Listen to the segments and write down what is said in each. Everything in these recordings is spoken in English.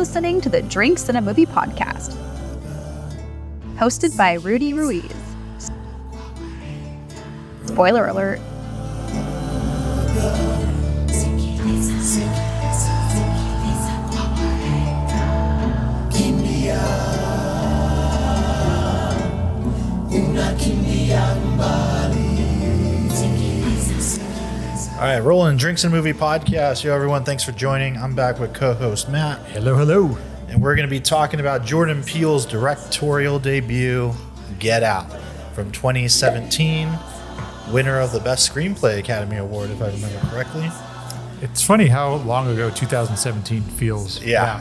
listening to the Drinks and a Movie podcast, hosted by Rudy Ruiz. Spoiler alert. All right, rolling Drinks and Movie podcast. Yo, everyone, thanks for joining. I'm back with co-host Matt. Hello, hello. And we're going to be talking about Jordan Peele's directorial debut, Get Out, from 2017, winner of the Best Screenplay Academy Award, if I remember correctly. It's funny how long ago 2017 feels. Yeah.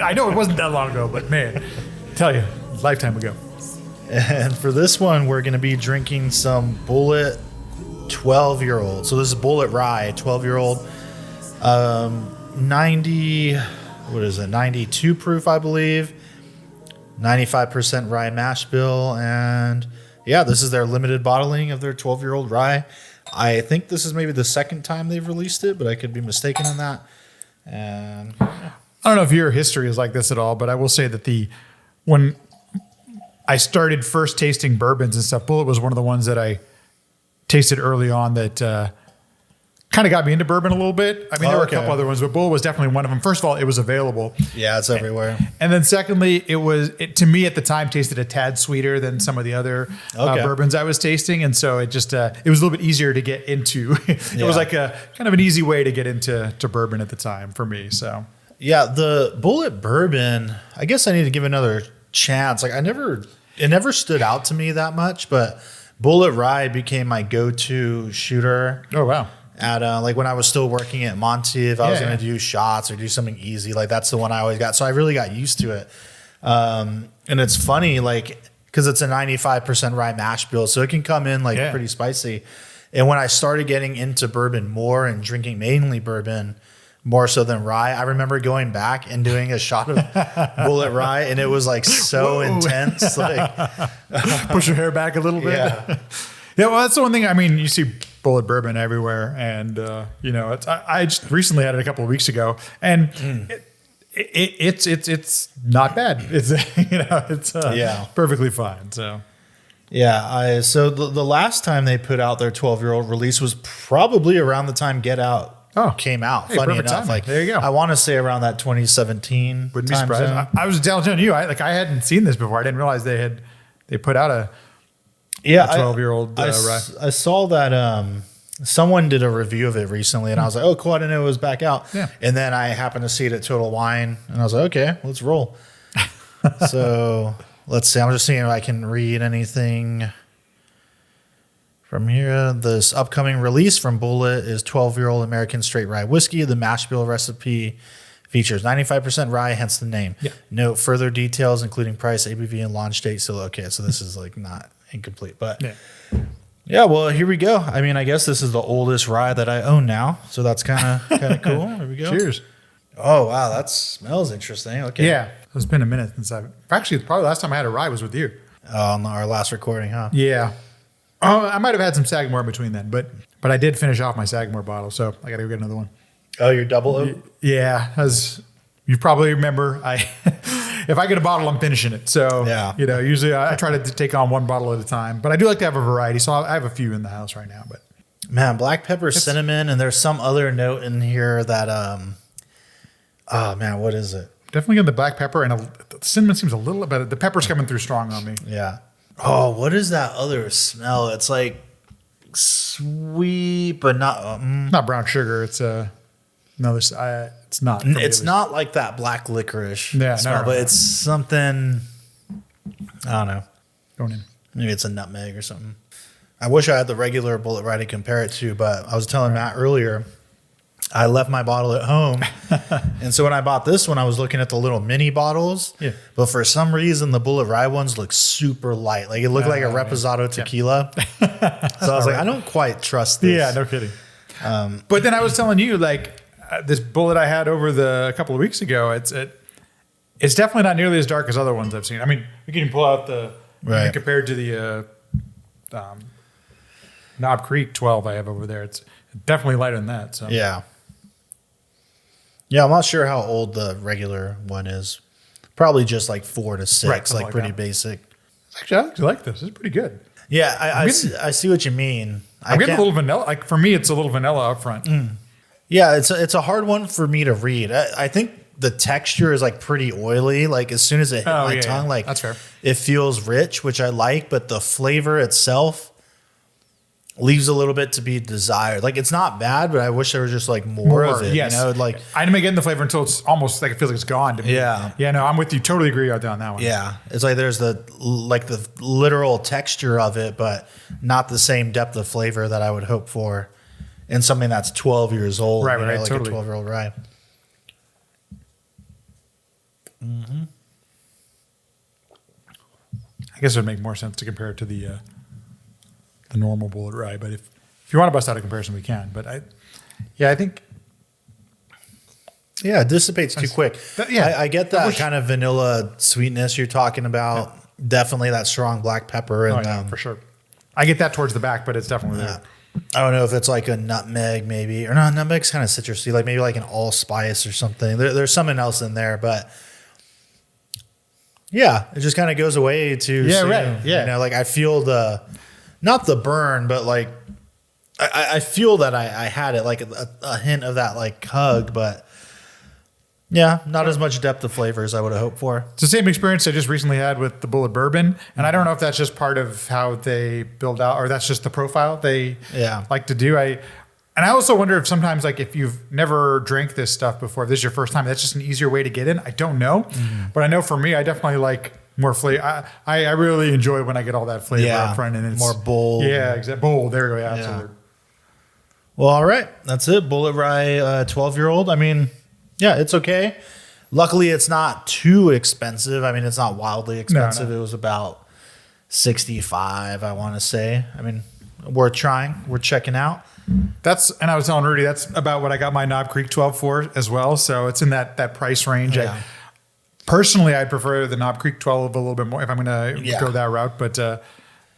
I know it wasn't that long ago, but man, I tell you, lifetime ago. And for this one, we're going to be drinking some Bulliet 12-year-old. So this is Bulliet Rye, 12-year-old, 92 proof, I believe, 95% rye mash bill, and yeah, this is their limited bottling of their 12-year-old rye. I think this is maybe the second time they've released it, but I could be mistaken on that. And I don't know if your history is like this at all, but I will say that when I started first tasting bourbons and stuff, Bulliet was one of the ones that I tasted early on that kind of got me into bourbon a little bit. I mean, there were a couple other ones, but Bulliet was definitely one of them. First of all, it was available. Yeah, it's everywhere. And then secondly, to me at the time tasted a tad sweeter than some of the other bourbons I was tasting. And so it just, it was a little bit easier to get into. It was like a kind of an easy way to get into bourbon at the time for me. So yeah, the Bulliet bourbon, I guess I need to give another chance. Like it never stood out to me that much, but Bulliet Rye became my go-to shooter. Oh, wow. At like when I was still working at Monty, if I was going to do shots or do something easy, like that's the one I always got. So I really got used to it. And it's funny, like, because it's a 95% rye mash bill, so it can come in like pretty spicy. And when I started getting into bourbon more and drinking mainly bourbon, more so than rye, I remember going back and doing a shot of Bulliet Rye, and it was like so intense. Like, push your hair back a little bit. Yeah. Yeah, well, that's the one thing. I mean, you see Bulliet bourbon everywhere, and I just recently had it a couple of weeks ago, and it's not bad. It's perfectly fine. So. Yeah, so the last time they put out their 12-year-old release was probably around the time Get Out came out. Hey, funny enough, timing. Like there you go. I want to say around that 2017. Wouldn't be surprised. I was telling you, I hadn't seen this before. I didn't realize they put out a 12-year-old rye. I saw that someone did a review of it recently, and I was like, oh, cool, I didn't know it was back out. Yeah. And then I happened to see it at Total Wine, and I was like, okay, let's roll. So let's see. I'm just seeing if I can read anything from here. This upcoming release from Bulliet is 12-year-old American straight rye whiskey. The mash bill recipe features 95% rye, hence the name. Yeah. Note further details, including price, ABV, and launch date. So, okay, so this is like not incomplete. But yeah, well, here we go. I mean, I guess this is the oldest rye that I own now. So that's kind of cool. Here we go. Cheers. Oh, wow. That smells interesting. Okay. Yeah. It's been a minute since probably the last time I had a rye was with you. On our last recording, huh? Yeah. I might have had some Sagamore in between then, but I did finish off my Sagamore bottle, so I got to go get another one. Oh, your double oak? Yeah. As you probably remember, if I get a bottle, I'm finishing it. So, usually I try to take on one bottle at a time, but I do like to have a variety. So I have a few in the house right now, but man, black pepper, cinnamon, and there's some other note in here that, oh man, what is it? Definitely get the black pepper, and the cinnamon seems a little bit, the pepper's coming through strong on me. Yeah. Oh, what is that other smell? It's like sweet, but not not brown sugar. It's it's not. It's not like that black licorice smell, but it's something. I don't know. Going in. Maybe it's a nutmeg or something. I wish I had the regular Bulliet Rye to compare it to, but I was telling Matt earlier, I left my bottle at home. And so when I bought this one, I was looking at the little mini bottles. Yeah. But for some reason, the Bulliet Rye ones look super light. Like it looked like a Reposado tequila. So I was like, I don't quite trust this. Yeah, no kidding. But then I was telling you, like, this Bulliet I had over a couple of weeks ago, it's definitely not nearly as dark as other ones I've seen. I mean, we can pull out compared to the Knob Creek 12 I have over there. It's definitely lighter than that. So yeah. Yeah, I'm not sure how old the regular one is. Probably just like 4 to 6, Right, like pretty that. basic. Actually, I actually like this. It's pretty good. Yeah, I see what you mean. I'm getting a little vanilla. Like for me, it's a little vanilla up front. Yeah, it's a hard one for me to read. I think the texture is like pretty oily. Like as soon as it hit my tongue, like that's fair. It feels rich, which I like, but the flavor itself leaves a little bit to be desired. Like it's not bad, but I wish there was just like more of it. Yes. You know, like I didn't get the flavor until it's almost like it feels like it's gone to me. Yeah. Yeah, no, I'm with you. Totally agree on that one. yeah, it's like there's the literal texture of it, but not the same depth of flavor that I would hope for in something that's 12 years old. Right, you know, right, like totally. a 12-year-old rye. I guess it would make more sense to compare it to the normal Bullet Rye, but if you want to bust out a comparison, we can. But I think Yeah, it dissipates too quick. I get that kind of vanilla sweetness you're talking about. Yeah. Definitely that strong black pepper. And, for sure. I get that towards the back, but it's definitely there. I don't know if it's like a nutmeg maybe. Or not, nutmeg's kind of citrusy. Like maybe like an allspice or something. There's something else in there, but yeah, it just kind of goes away too soon. Right. Yeah. You know, like I feel not the burn, but like I feel that I had it like a hint of that like hug, but yeah, not as much depth of flavor as I would have hoped for. It's the same experience I just recently had with the Bullet Bourbon. And I don't know if that's just part of how they build out, or that's just the profile they like to do. And I also wonder if sometimes, like, if you've never drank this stuff before, if this is your first time, that's just an easier way to get in. I don't know. But I know for me, I definitely like more flavor. I really enjoy when I get all that flavor up front. And it's more bold. Yeah, exactly. Bold. There we go. Yeah, absolutely. Well, all right. That's it. Bullet Rye 12-year-old. I mean, yeah, it's okay. Luckily, it's not too expensive. I mean, it's not wildly expensive. No. It was about $65, I want to say. I mean, we're trying. We're checking out. And I was telling Rudy, that's about what I got my Knob Creek 12 for as well. So it's in that price range. Yeah. Personally, I prefer the Knob Creek 12 a little bit more if I'm going to go that route. But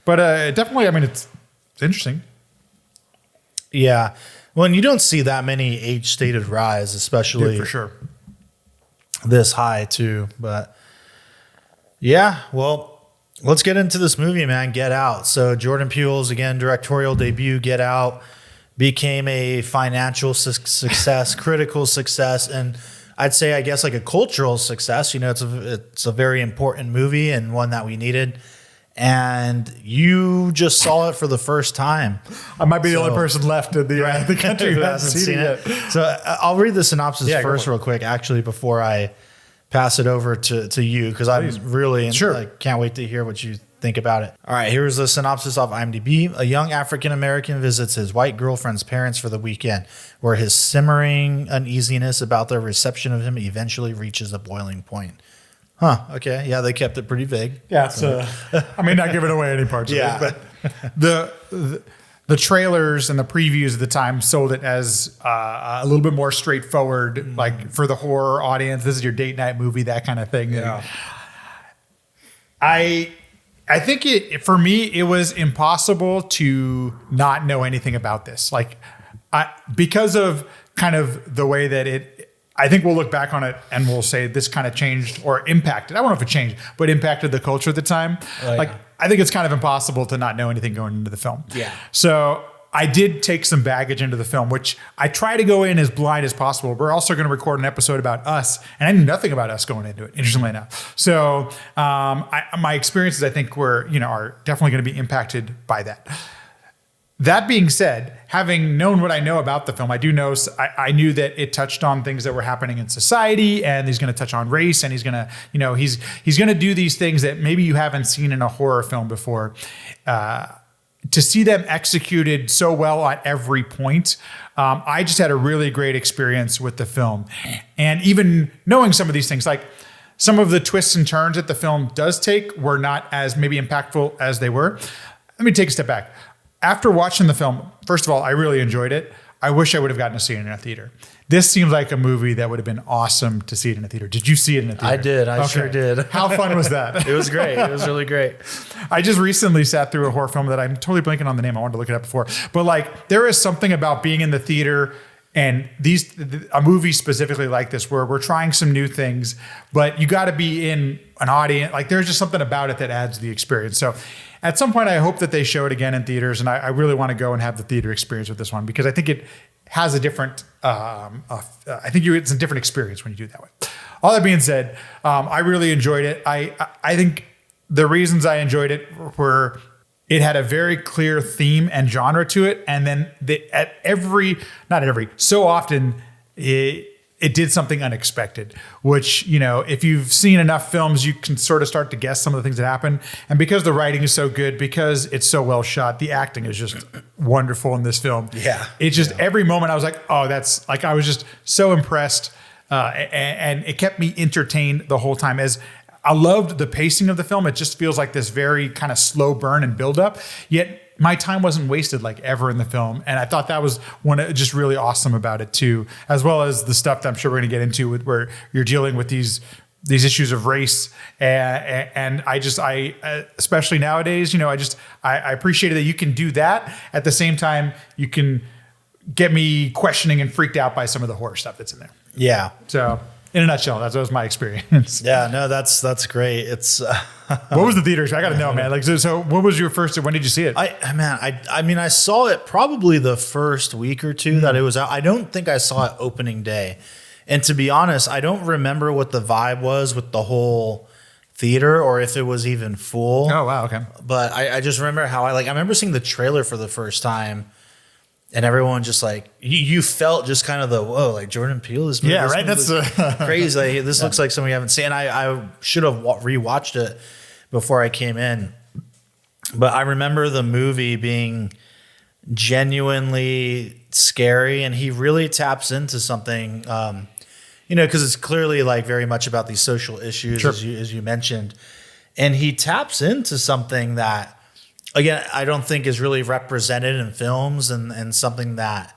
definitely, I mean, it's interesting. Yeah. Well, and you don't see that many age-stated ryes, especially for sure this high too. But yeah, well, let's get into this movie, man. Get Out. So Jordan Peele's, again, directorial debut, Get Out, became a financial success, critical success, and I'd say, I guess, like a cultural success. You know, it's a very important movie and one that we needed. And you just saw it for the first time. I might be the only person left in the country who hasn't seen it yet. So I'll read the synopsis first real quick, actually, before I pass it over to you, because I'm really can't wait to hear what you think about it. All right, here's the synopsis off IMDb. A young African-American visits his white girlfriend's parents for the weekend, where his simmering uneasiness about their reception of him eventually reaches a boiling point. Huh. Okay. Yeah, they kept it pretty vague. Yeah. So I may not give it away any parts of it, but the trailers and the previews at the time sold it as a little bit more straightforward, like for the horror audience. This is your date night movie, that kind of thing. Yeah. I think for me, it was impossible to not know anything about this. Like, because of kind of the way that I think we'll look back on it and we'll say this kind of changed or impacted. I don't know if it changed, but impacted the culture at the time. I think it's kind of impossible to not know anything going into the film. Yeah. So I did take some baggage into the film, which I try to go in as blind as possible. We're also going to record an episode about Us, and I knew nothing about Us going into it, interestingly enough. So my experiences, I think, are definitely going to be impacted by that. That being said, having known what I know about the film, I knew that it touched on things that were happening in society, and he's going to touch on race, and he's going to, he's going to do these things that maybe you haven't seen in a horror film before. To see them executed so well at every point, I just had a really great experience with the film. And even knowing some of these things, like some of the twists and turns that the film does take were not as maybe impactful as they were. Let me take a step back. After watching the film, first of all, I really enjoyed it. I wish I would have gotten to see it in a theater. This seems like a movie that would have been awesome to see it in a theater. Did you see it in a theater? I did. I sure did. How fun was that? It was great. It was really great. I just recently sat through a horror film that I'm totally blanking on the name. I wanted to look it up before. But like, there is something about being in the theater And a movie specifically like this, where we're trying some new things, but you got to be in an audience. Like there's just something about it that adds to the experience. So at some point, I hope that they show it again in theaters, and I really want to go and have the theater experience with this one, because I think it has a different. It's a different experience when you do it that way. All that being said, I really enjoyed it. I think the reasons I enjoyed it were, it had a very clear theme and genre to it. And then so often it did something unexpected, which, if you've seen enough films, you can sort of start to guess some of the things that happen. And because the writing is so good, because it's so well shot, the acting is just wonderful in this film. Yeah. It's just every moment I was like, oh, that's like, I was just so impressed. And it kept me entertained the whole time. As I loved the pacing of the film. It just feels like this very kind of slow burn and build up, yet my time wasn't wasted like ever in the film. And I thought that was just really awesome about it too, as well as the stuff that I'm sure we're going to get into where you're dealing with these issues of race. And I especially nowadays, I appreciated that you can do that. At the same time, you can get me questioning and freaked out by some of the horror stuff that's in there. Yeah. So in a nutshell, that was my experience. Yeah, no, that's great. It's what was the theater? I got to know, man. Like, so what was your first? When did you see it? I saw it probably the first week or two that it was out. I don't think I saw it opening day, and to be honest, I don't remember what the vibe was with the whole theater, or if it was even full. Oh wow, okay. But I just remember how I remember seeing the trailer for the first time. And everyone just like, you felt just kind of like Jordan Peele is movie. Yeah, right. That's crazy. Like, this looks like something you haven't seen. I should have rewatched it before I came in. But I remember the movie being genuinely scary, and he really taps into something, because it's clearly like very much about these social issues, sure, as you mentioned. And he taps into something that, again, I don't think is really represented in films, and something that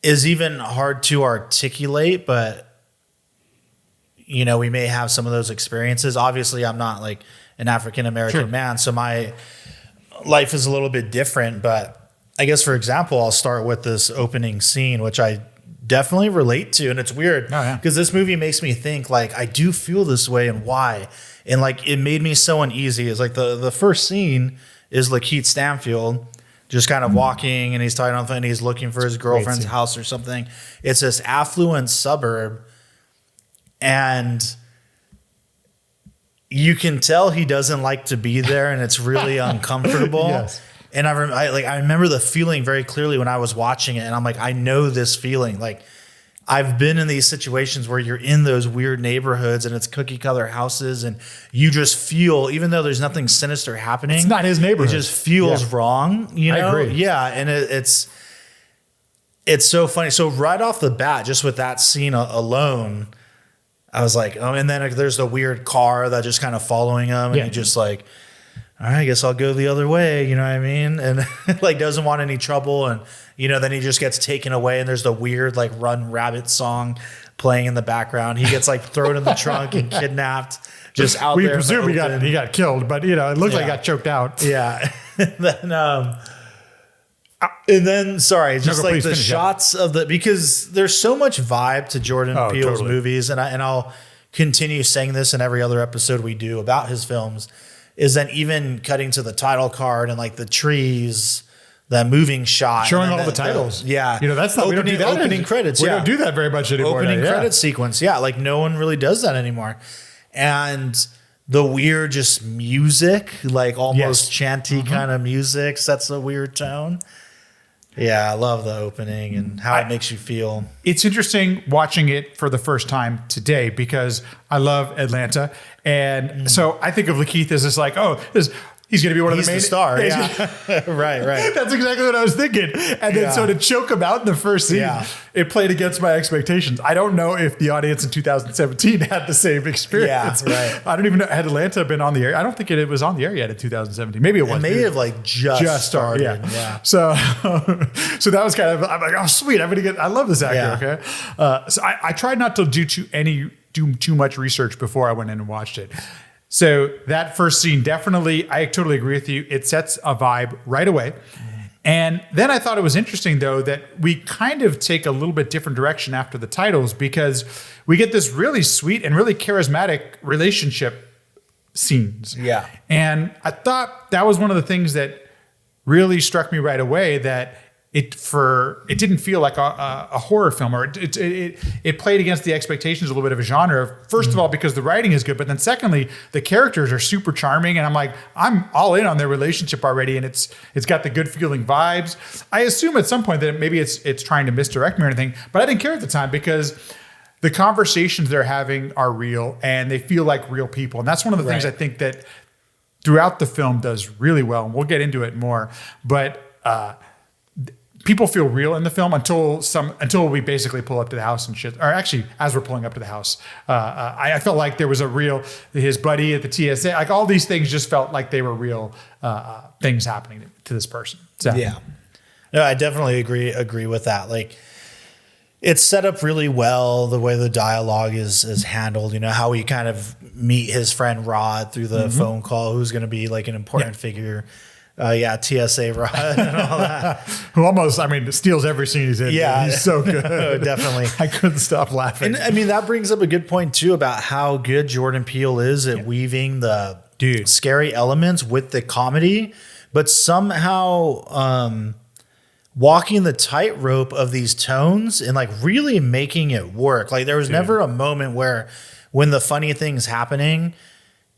is even hard to articulate, but, we may have some of those experiences. Obviously, I'm not like an African-American man, so my life is a little bit different. But I guess, for example, I'll start with this opening scene, which I definitely relate to. And it's weird because this movie makes me think like, I do feel this way, and why? And like, it made me so uneasy. It's like the first scene is Lakeith Stanfield just kind of walking, and he's talking on the phone, and he's looking for his girlfriend's house or something. It's this affluent suburb, and you can tell he doesn't like to be there, and it's really uncomfortable. Yes. And I remember the feeling very clearly when I was watching it, and I'm like, I know this feeling. Like, I've been in these situations where you're in those weird neighborhoods and it's cookie cutter houses, and you just feel, even though there's nothing sinister happening, it's not his neighborhood. It just feels wrong. I agree. Yeah. And it's so funny. So right off the bat, just with that scene alone, I was like, oh, and then there's the weird car that just kind of following him, and he just like, all right, I guess I'll go the other way. You know what I mean? And like, doesn't want any trouble. And, then he just gets taken away, and there's the weird like Run Rabbit song playing in the background. He gets like thrown in the trunk and kidnapped just out there. We presume he got killed, but it looked like he got choked out. Yeah. And then, sorry, just like the shots of because there's so much vibe to Jordan Peele's movies. And I'll continue saying this in every other episode we do about his films, is that even cutting to the title card and like the trees, that moving shot, showing all the titles. That's not, we don't do that. Opening credits. We don't do that very much anymore. Opening credit sequence. Yeah. Like, no one really does that anymore. And the weird just music, like almost chanty kind of music, sets a weird tone. Yeah, I love the opening and how it makes you feel. It's interesting watching it for the first time today, because I love Atlanta. And so I think of Lakeith as this like, he's going to be one of the main star. Yeah. Right. That's exactly what I was thinking. And then so to choke him out in the first scene, it played against my expectations. I don't know if the audience in 2017 had the same experience. Yeah, right. I don't even know, had Atlanta been on the air? I don't think it was on the air yet in 2017. Maybe it was. It may have like just started. Yeah. So that was kind of, I'm like, oh sweet, I love this actor. Okay. So I tried not to do too much research before I went in and watched it. So that first scene, definitely, I totally agree with you. It sets a vibe right away. And then I thought it was interesting, though, that we kind of take a little bit different direction after the titles, because we get this really sweet and really charismatic relationship scenes. Yeah. And I thought that was one of the things that really struck me right away, that it didn't feel like a horror film, or it played against the expectations a little bit of a genre. First of all, because the writing is good, but then secondly, the characters are super charming, and I'm all in on their relationship already, and it's got the good feeling vibes. I assume at some point that maybe it's trying to misdirect me or anything, but I didn't care at the time, because the conversations they're having are real and they feel like real people, and that's one of the things I think that throughout the film does really well, and we'll get into it more, but. People feel real in the film until we basically pull up to the house and shit. Or actually, as we're pulling up to the house, I felt like there was his buddy at the TSA, like all these things just felt like they were real things happening to this person. So. Yeah, no, I definitely agree with that. Like, it's set up really well, the way the dialogue is handled. You know, how we kind of meet his friend Rod through the phone call, who's going to be like an important figure. TSA Rod and all that. Who almost, steals every scene he's in. Yeah. He's so good. Definitely. I couldn't stop laughing. And that brings up a good point too about how good Jordan Peele is at weaving the scary elements with the comedy, but somehow walking the tightrope of these tones and like really making it work. Like, there was never a moment where when the funny thing's happening,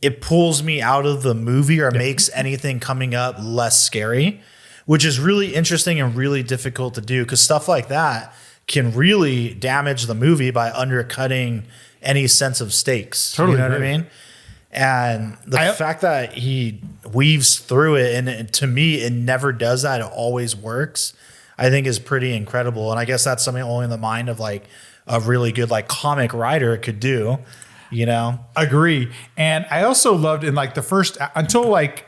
it pulls me out of the movie or makes anything coming up less scary, which is really interesting and really difficult to do, because stuff like that can really damage the movie by undercutting any sense of stakes. Totally, you know what I mean? And the fact that he weaves through it, and to me, it never does that. It always works, I think is pretty incredible. And I guess that's something only in the mind of like a really good like comic writer could do. You know, agree. And I also loved in like the first, until like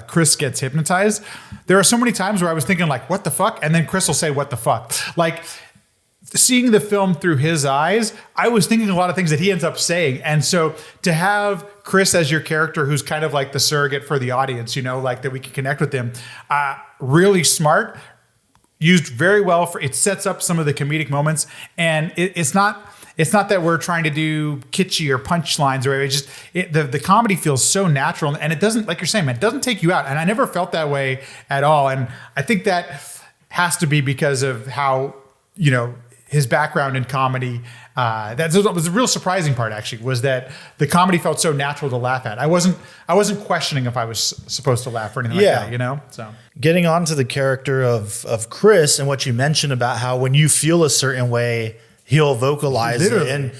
Chris gets hypnotized, there are so many times where I was thinking like, what the fuck? And then Chris will say, what the fuck? Like, seeing the film through his eyes, I was thinking a lot of things that he ends up saying. And so to have Chris as your character, who's kind of like the surrogate for the audience, you know, like that we can connect with him, really smart, used very well it sets up some of the comedic moments. And it's not that we're trying to do kitschy or punchlines or whatever. The comedy feels so natural, and it doesn't, like you're saying, man, it doesn't take you out. And I never felt that way at all. And I think that has to be because of how, you know, his background in comedy. That was a real surprising part, actually, was that the comedy felt so natural to laugh at. I wasn't questioning if I was supposed to laugh or anything like that, you know? So getting on to the character of Chris and what you mentioned about how when you feel a certain way, he'll vocalize it. And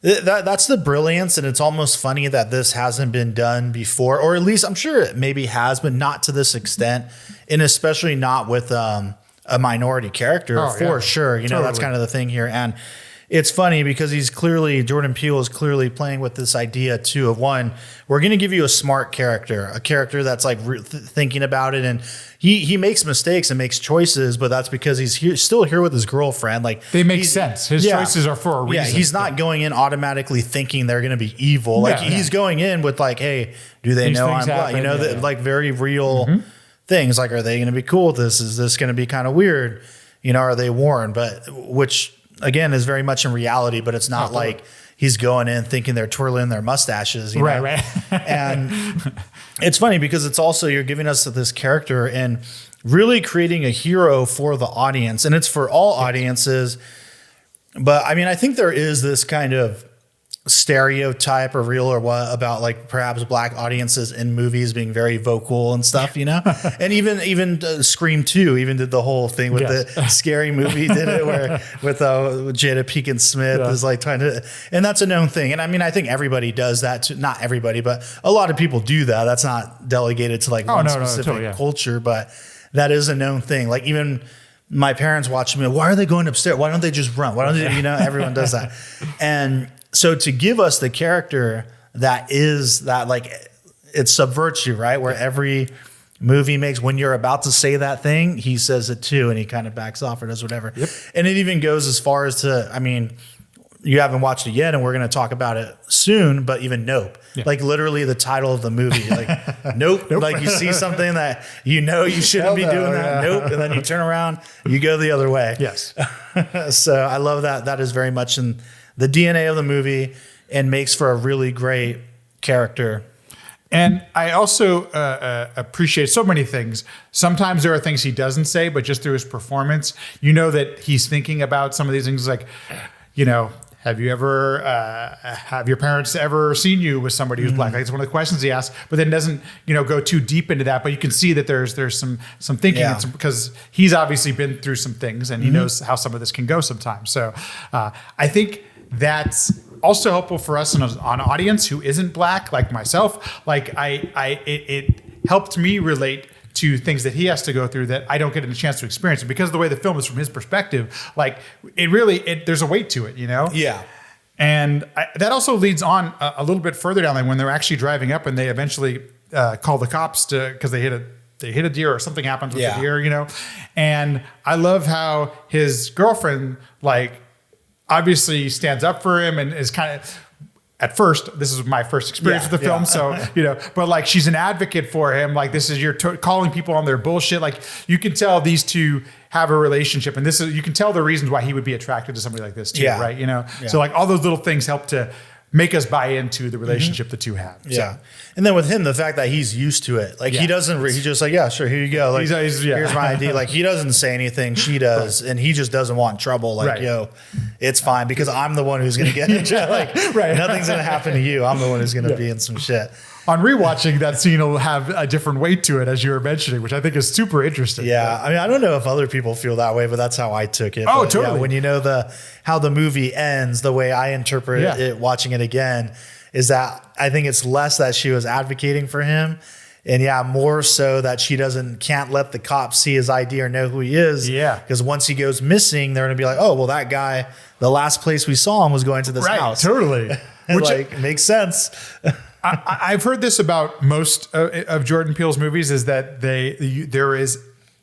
that's the brilliance. And it's almost funny that this hasn't been done before, or at least I'm sure it maybe has, but not to this extent. And especially not with a minority character sure. You know, that's kind of the thing here. And it's funny because Jordan Peele is clearly playing with this idea too of one, we're going to give you a smart character, a character that's like thinking about it. And he makes mistakes and makes choices, but that's because he's still here with his girlfriend. Like, they make sense. His choices are for a reason. Yeah, he's not going in automatically thinking they're going to be evil. Like he's going in with like, hey, do they know I'm black? You know, like very real things. Like, are they going to be cool with this? Is this going to be kind of weird? You know, are they warned? But which again is very much in reality, but it's not like he's going in thinking they're twirling their mustaches. You know? Right. And it's funny because it's also, you're giving us this character and really creating a hero for the audience, and it's for all audiences. But I mean, I think there is this kind of stereotype or real or what about like perhaps black audiences in movies being very vocal and stuff, you know. And even Scream 2 even did the whole thing with the scary movie, did it, where with Jada Pinkett Smith is like trying to, and that's a known thing. And I mean, I think everybody does that too. Not everybody, but a lot of people do that. That's not delegated to like one specific culture, but that is a known thing. Like, even my parents watch me, why are they going upstairs? Why don't they just run? Why don't they, you know, everyone does that. And so to give us the character that is that, like, it subverts you, right? Where every movie makes, when you're about to say that thing, he says it too, and he kind of backs off or does whatever. Yep. And it even goes as far as to, I mean, you haven't watched it yet, and we're going to talk about it soon, but even Nope. Yeah. Like literally the title of the movie. Like nope. Like you see something that you shouldn't be doing that. Nope. And then you turn around, you go the other way. Yes. So I love that. That is very much in the DNA of the movie and makes for a really great character. And I also appreciate so many things. Sometimes there are things he doesn't say, but just through his performance, you know that he's thinking about some of these things. Like, have your parents ever seen you with somebody who's black? Like, it's one of the questions he asks, but then doesn't, go too deep into that. But you can see that there's some thinking because he's obviously been through some things and he knows how some of this can go sometimes. So I think that's also helpful for us on an audience who isn't black, like myself. Like it helped me relate to things that he has to go through that I don't get a chance to experience. And because of the way the film is from his perspective, like there's a weight to it, Yeah. And that also leads on a little bit further down the line when they're actually driving up and they eventually call the cops because they hit a deer or something happens with the deer, And I love how his girlfriend, like, obviously stands up for him and is kind of, at first, this is my first experience with the film. So, but like she's an advocate for him. Like this is calling people on their bullshit. Like you can tell these two have a relationship and you can tell the reasons why he would be attracted to somebody like this too. Yeah. Right. So like all those little things help to make us buy into the relationship the two have. Yeah. So. And then with him, the fact that he's used to it, like he doesn't, he's just like, yeah, sure. Here you go. Like, here's my ID. Like he doesn't say anything. She does. Right. And he just doesn't want trouble. Like, yo, it's fine because I'm the one who's going to get in trouble. Like nothing's going to happen to you. I'm the one who's going to be in some shit. On rewatching, that scene will have a different weight to it, as you were mentioning, which I think is super interesting. Yeah, I mean, I don't know if other people feel that way, but that's how I took it. Oh, but totally. Yeah, when you know how the movie ends, the way I interpret it, watching it again, is that I think it's less that she was advocating for him, and more so that she can't let the cops see his ID or know who he is. Yeah, because once he goes missing, they're gonna be like, oh, well, that guy, the last place we saw him was going to this house. Totally, which makes sense. I've heard this about most of Jordan Peele's movies is that there is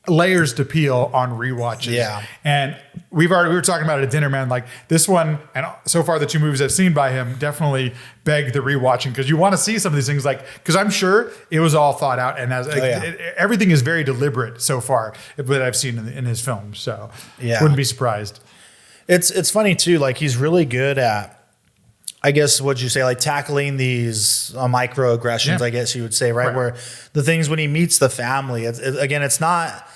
layers to peel on rewatches. Yeah. And we were talking about it at dinner, man. Like this one, and so far the two movies I've seen by him definitely beg the rewatching because you want to see some of these things. Like because I'm sure it was all thought out and everything is very deliberate so far that I've seen in his films. So wouldn't be surprised. It's funny too. Like he's really good at, I guess, what'd you say, like tackling these microaggressions, I guess you would say, right? Where the things when he meets the family, it's not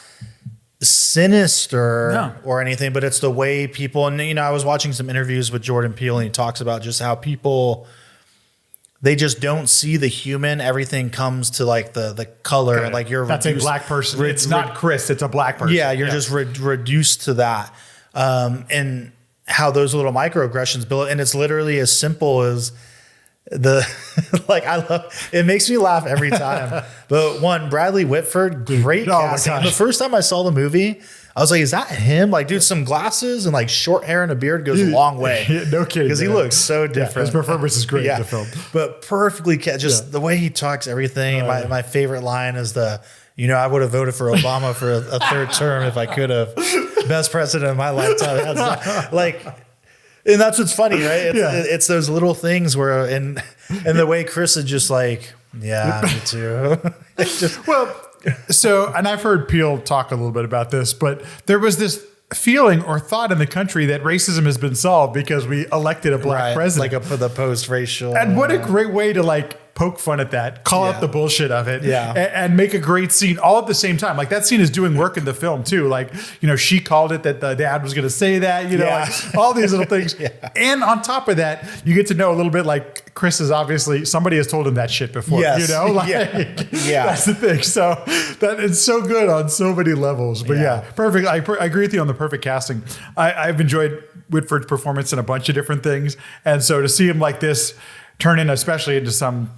sinister or anything, but it's the way people, and I was watching some interviews with Jordan Peele and he talks about just how people, they just don't see the human. Everything comes to like the color, like that's a black person. It's not Chris, it's a black person. Yeah, you're just reduced to that. And how those little microaggressions build, and it's literally as simple as I love it. Makes me laugh every time. But one, Bradley Whitford, great casting. The first time I saw the movie, I was like, "Is that him?" Like, dude, some glasses and like short hair and a beard goes a long way. No kidding, because he looks so different. His performance is great in the film, but perfectly the way he talks, everything. My favorite line is I would have voted for Obama for a third term if I could have. Best president of my lifetime. And that's what's funny, right? It's those little things where, and the way Chris is just like, yeah, me too. And I've heard Peele talk a little bit about this, but there was this feeling or thought in the country that racism has been solved because we elected a black president. Like for the post-racial. And what a great way to poke fun at that, call out the bullshit of it, and make a great scene all at the same time. Like that scene is doing work in the film too. Like, she called it that the dad was going to say that, like all these little things. And on top of that, you get to know a little bit like Chris is obviously, somebody has told him that shit before, that's the thing. So that is so good on so many levels, but perfect. I agree with you on the perfect casting. I've enjoyed Whitford's performance in a bunch of different things. And so to see him like this turn especially into some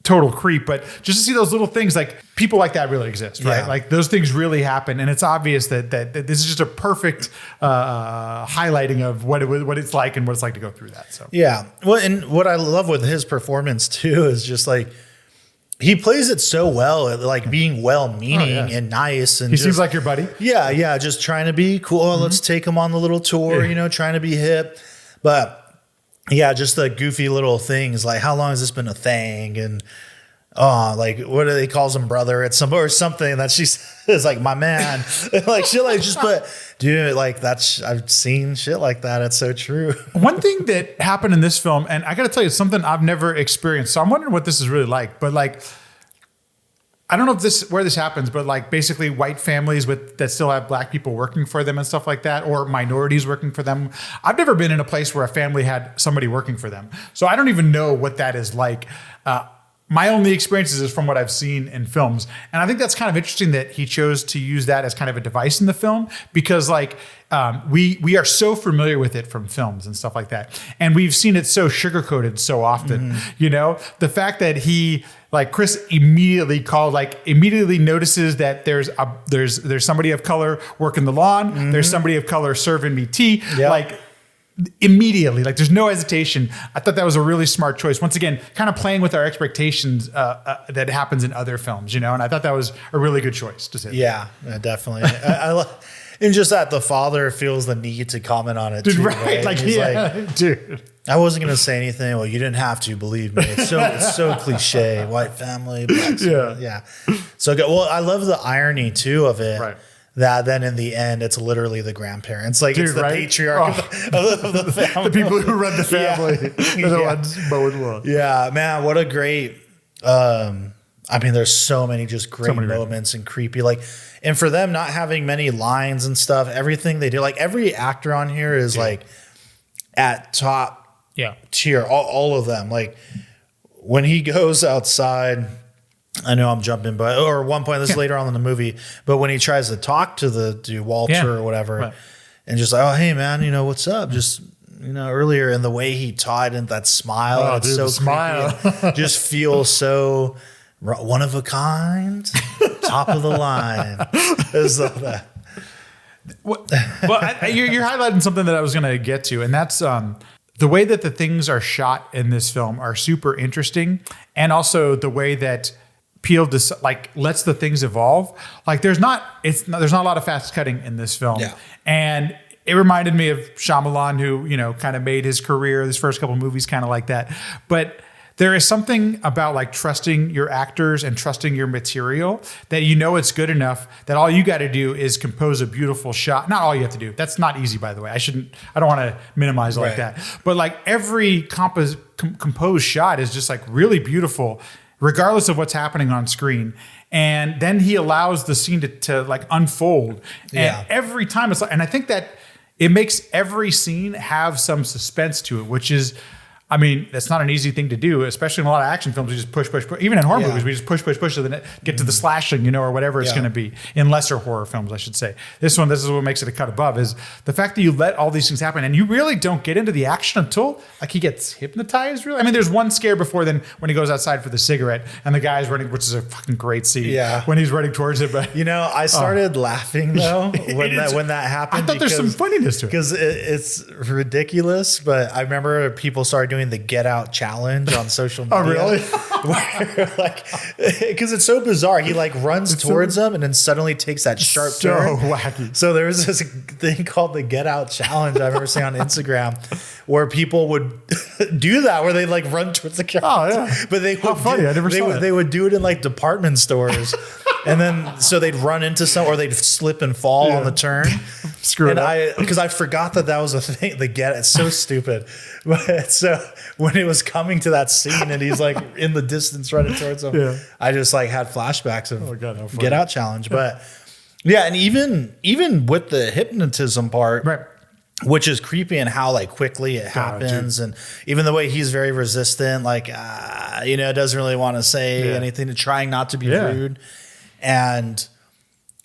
total creep, but just to see those little things, like people like that really exist, right? Like those things really happen, and it's obvious that this is just a perfect highlighting of what it's like and what it's like to go through that. So well, and what I love with his performance too is just like he plays it so well, like being well-meaning and nice, and he seems like your buddy. Just trying to be cool. Let's take him on the little tour, trying to be hip, but yeah, just the goofy little things like how long has this been a thing, and like what do they calls him brother at some or something that she says like my man, like shit like just but dude like that's I've seen shit like that. It's so true. One thing that happened in this film, and I got to tell you, it's something I've never experienced. So I'm wondering what this is really like. But like, I don't know if where this happens, but like basically white families that still have black people working for them and stuff like that, or minorities working for them. I've never been in a place where a family had somebody working for them, so I don't even know what that is like. My only experiences is from what I've seen in films, and I think that's kind of interesting that he chose to use that as kind of a device in the film because like we are so familiar with it from films and stuff like that, and we've seen it so sugar-coated so often. You know, the fact that he. Like Chris immediately notices that there's somebody of color working the lawn. There's somebody of color serving me tea. Yep. Like immediately, like there's no hesitation. I thought that was a really smart choice. Once again, kind of playing with our expectations that happens in other films, you know. And I thought that was a really good choice to say. Yeah, definitely. I love. And just that the father feels the need to comment on it, dude, too, right? Like, like, dude. I wasn't going to say anything. Well, you didn't have to, believe me. It's so cliche. White family, black yeah. So good. Well, I love the irony too of it. Right. That then in the end, it's literally the grandparents. Like, dude, it's the patriarch of the family. The people who run the family. They're the ones mowing lawn. Yeah, man, what a great. I mean, there's so many just great moments and creepy like. And for them not having many lines and stuff, everything they do, like every actor on here is like at top tier, all of them. Like when he goes outside, I know I'm jumping, but or at one point, this is later on in the movie, but when he tries to talk to Walter or whatever, and just like, oh, hey man, you know, what's up? Just, you know, earlier, and the way he taught and that smile, it's so creepy. Just feels so one of a kind, top of the line. That. Well, you're highlighting something that I was going to get to, and that's the way that the things are shot in this film are super interesting, and also the way that Peele lets the things evolve. Like there's not a lot of fast cutting in this film, and it reminded me of Shyamalan, who, you know, kind of made his career, his first couple movies kind of like that, but. There is something about like trusting your actors and trusting your material that you know it's good enough that all you got to do is compose a beautiful shot. Not all you have to do. That's not easy, by the way. I don't want to minimize it like that. But like every composed shot is just like really beautiful, regardless of what's happening on screen. And then he allows the scene to like unfold. And every time it's like, and I think that it makes every scene have some suspense to it, which is, I mean, that's not an easy thing to do, especially in a lot of action films. We just push. Even in horror movies, we just push to get to the slashing, you know, or whatever it's going to be. In lesser horror films, I should say. This is what makes it a cut above, is the fact that you let all these things happen, and you really don't get into the action until like he gets hypnotized. Really, I mean, there's one scare before then when he goes outside for the cigarette, and the guy's running, which is a fucking great scene. Yeah, when he's running towards it. But you know, I started laughing though when that happened. I thought there's some funniness to it because it's ridiculous. But I remember people started doing the Get Out challenge on social media. Oh, really? Where, like, because it's so bizarre. He like runs towards them and then suddenly takes that sharp turn. So wacky. So there was this thing called the Get Out challenge I remember seeing on Instagram where people would do that, where they like run towards the camera. Oh, yeah. But they would funny. I never saw that. They would do it in like department stores. And then, so they'd run into or they'd slip and fall on the turn. Screw it up. Because I forgot that was a thing. It's so stupid. But so when it was coming to that scene and he's like in the distance running towards him, I just like had flashbacks of Get Out challenge. But yeah, and even with the hypnotism part, which is creepy and how like quickly it happens, and even the way he's very resistant, like you know, doesn't really want to say anything, trying not to be rude.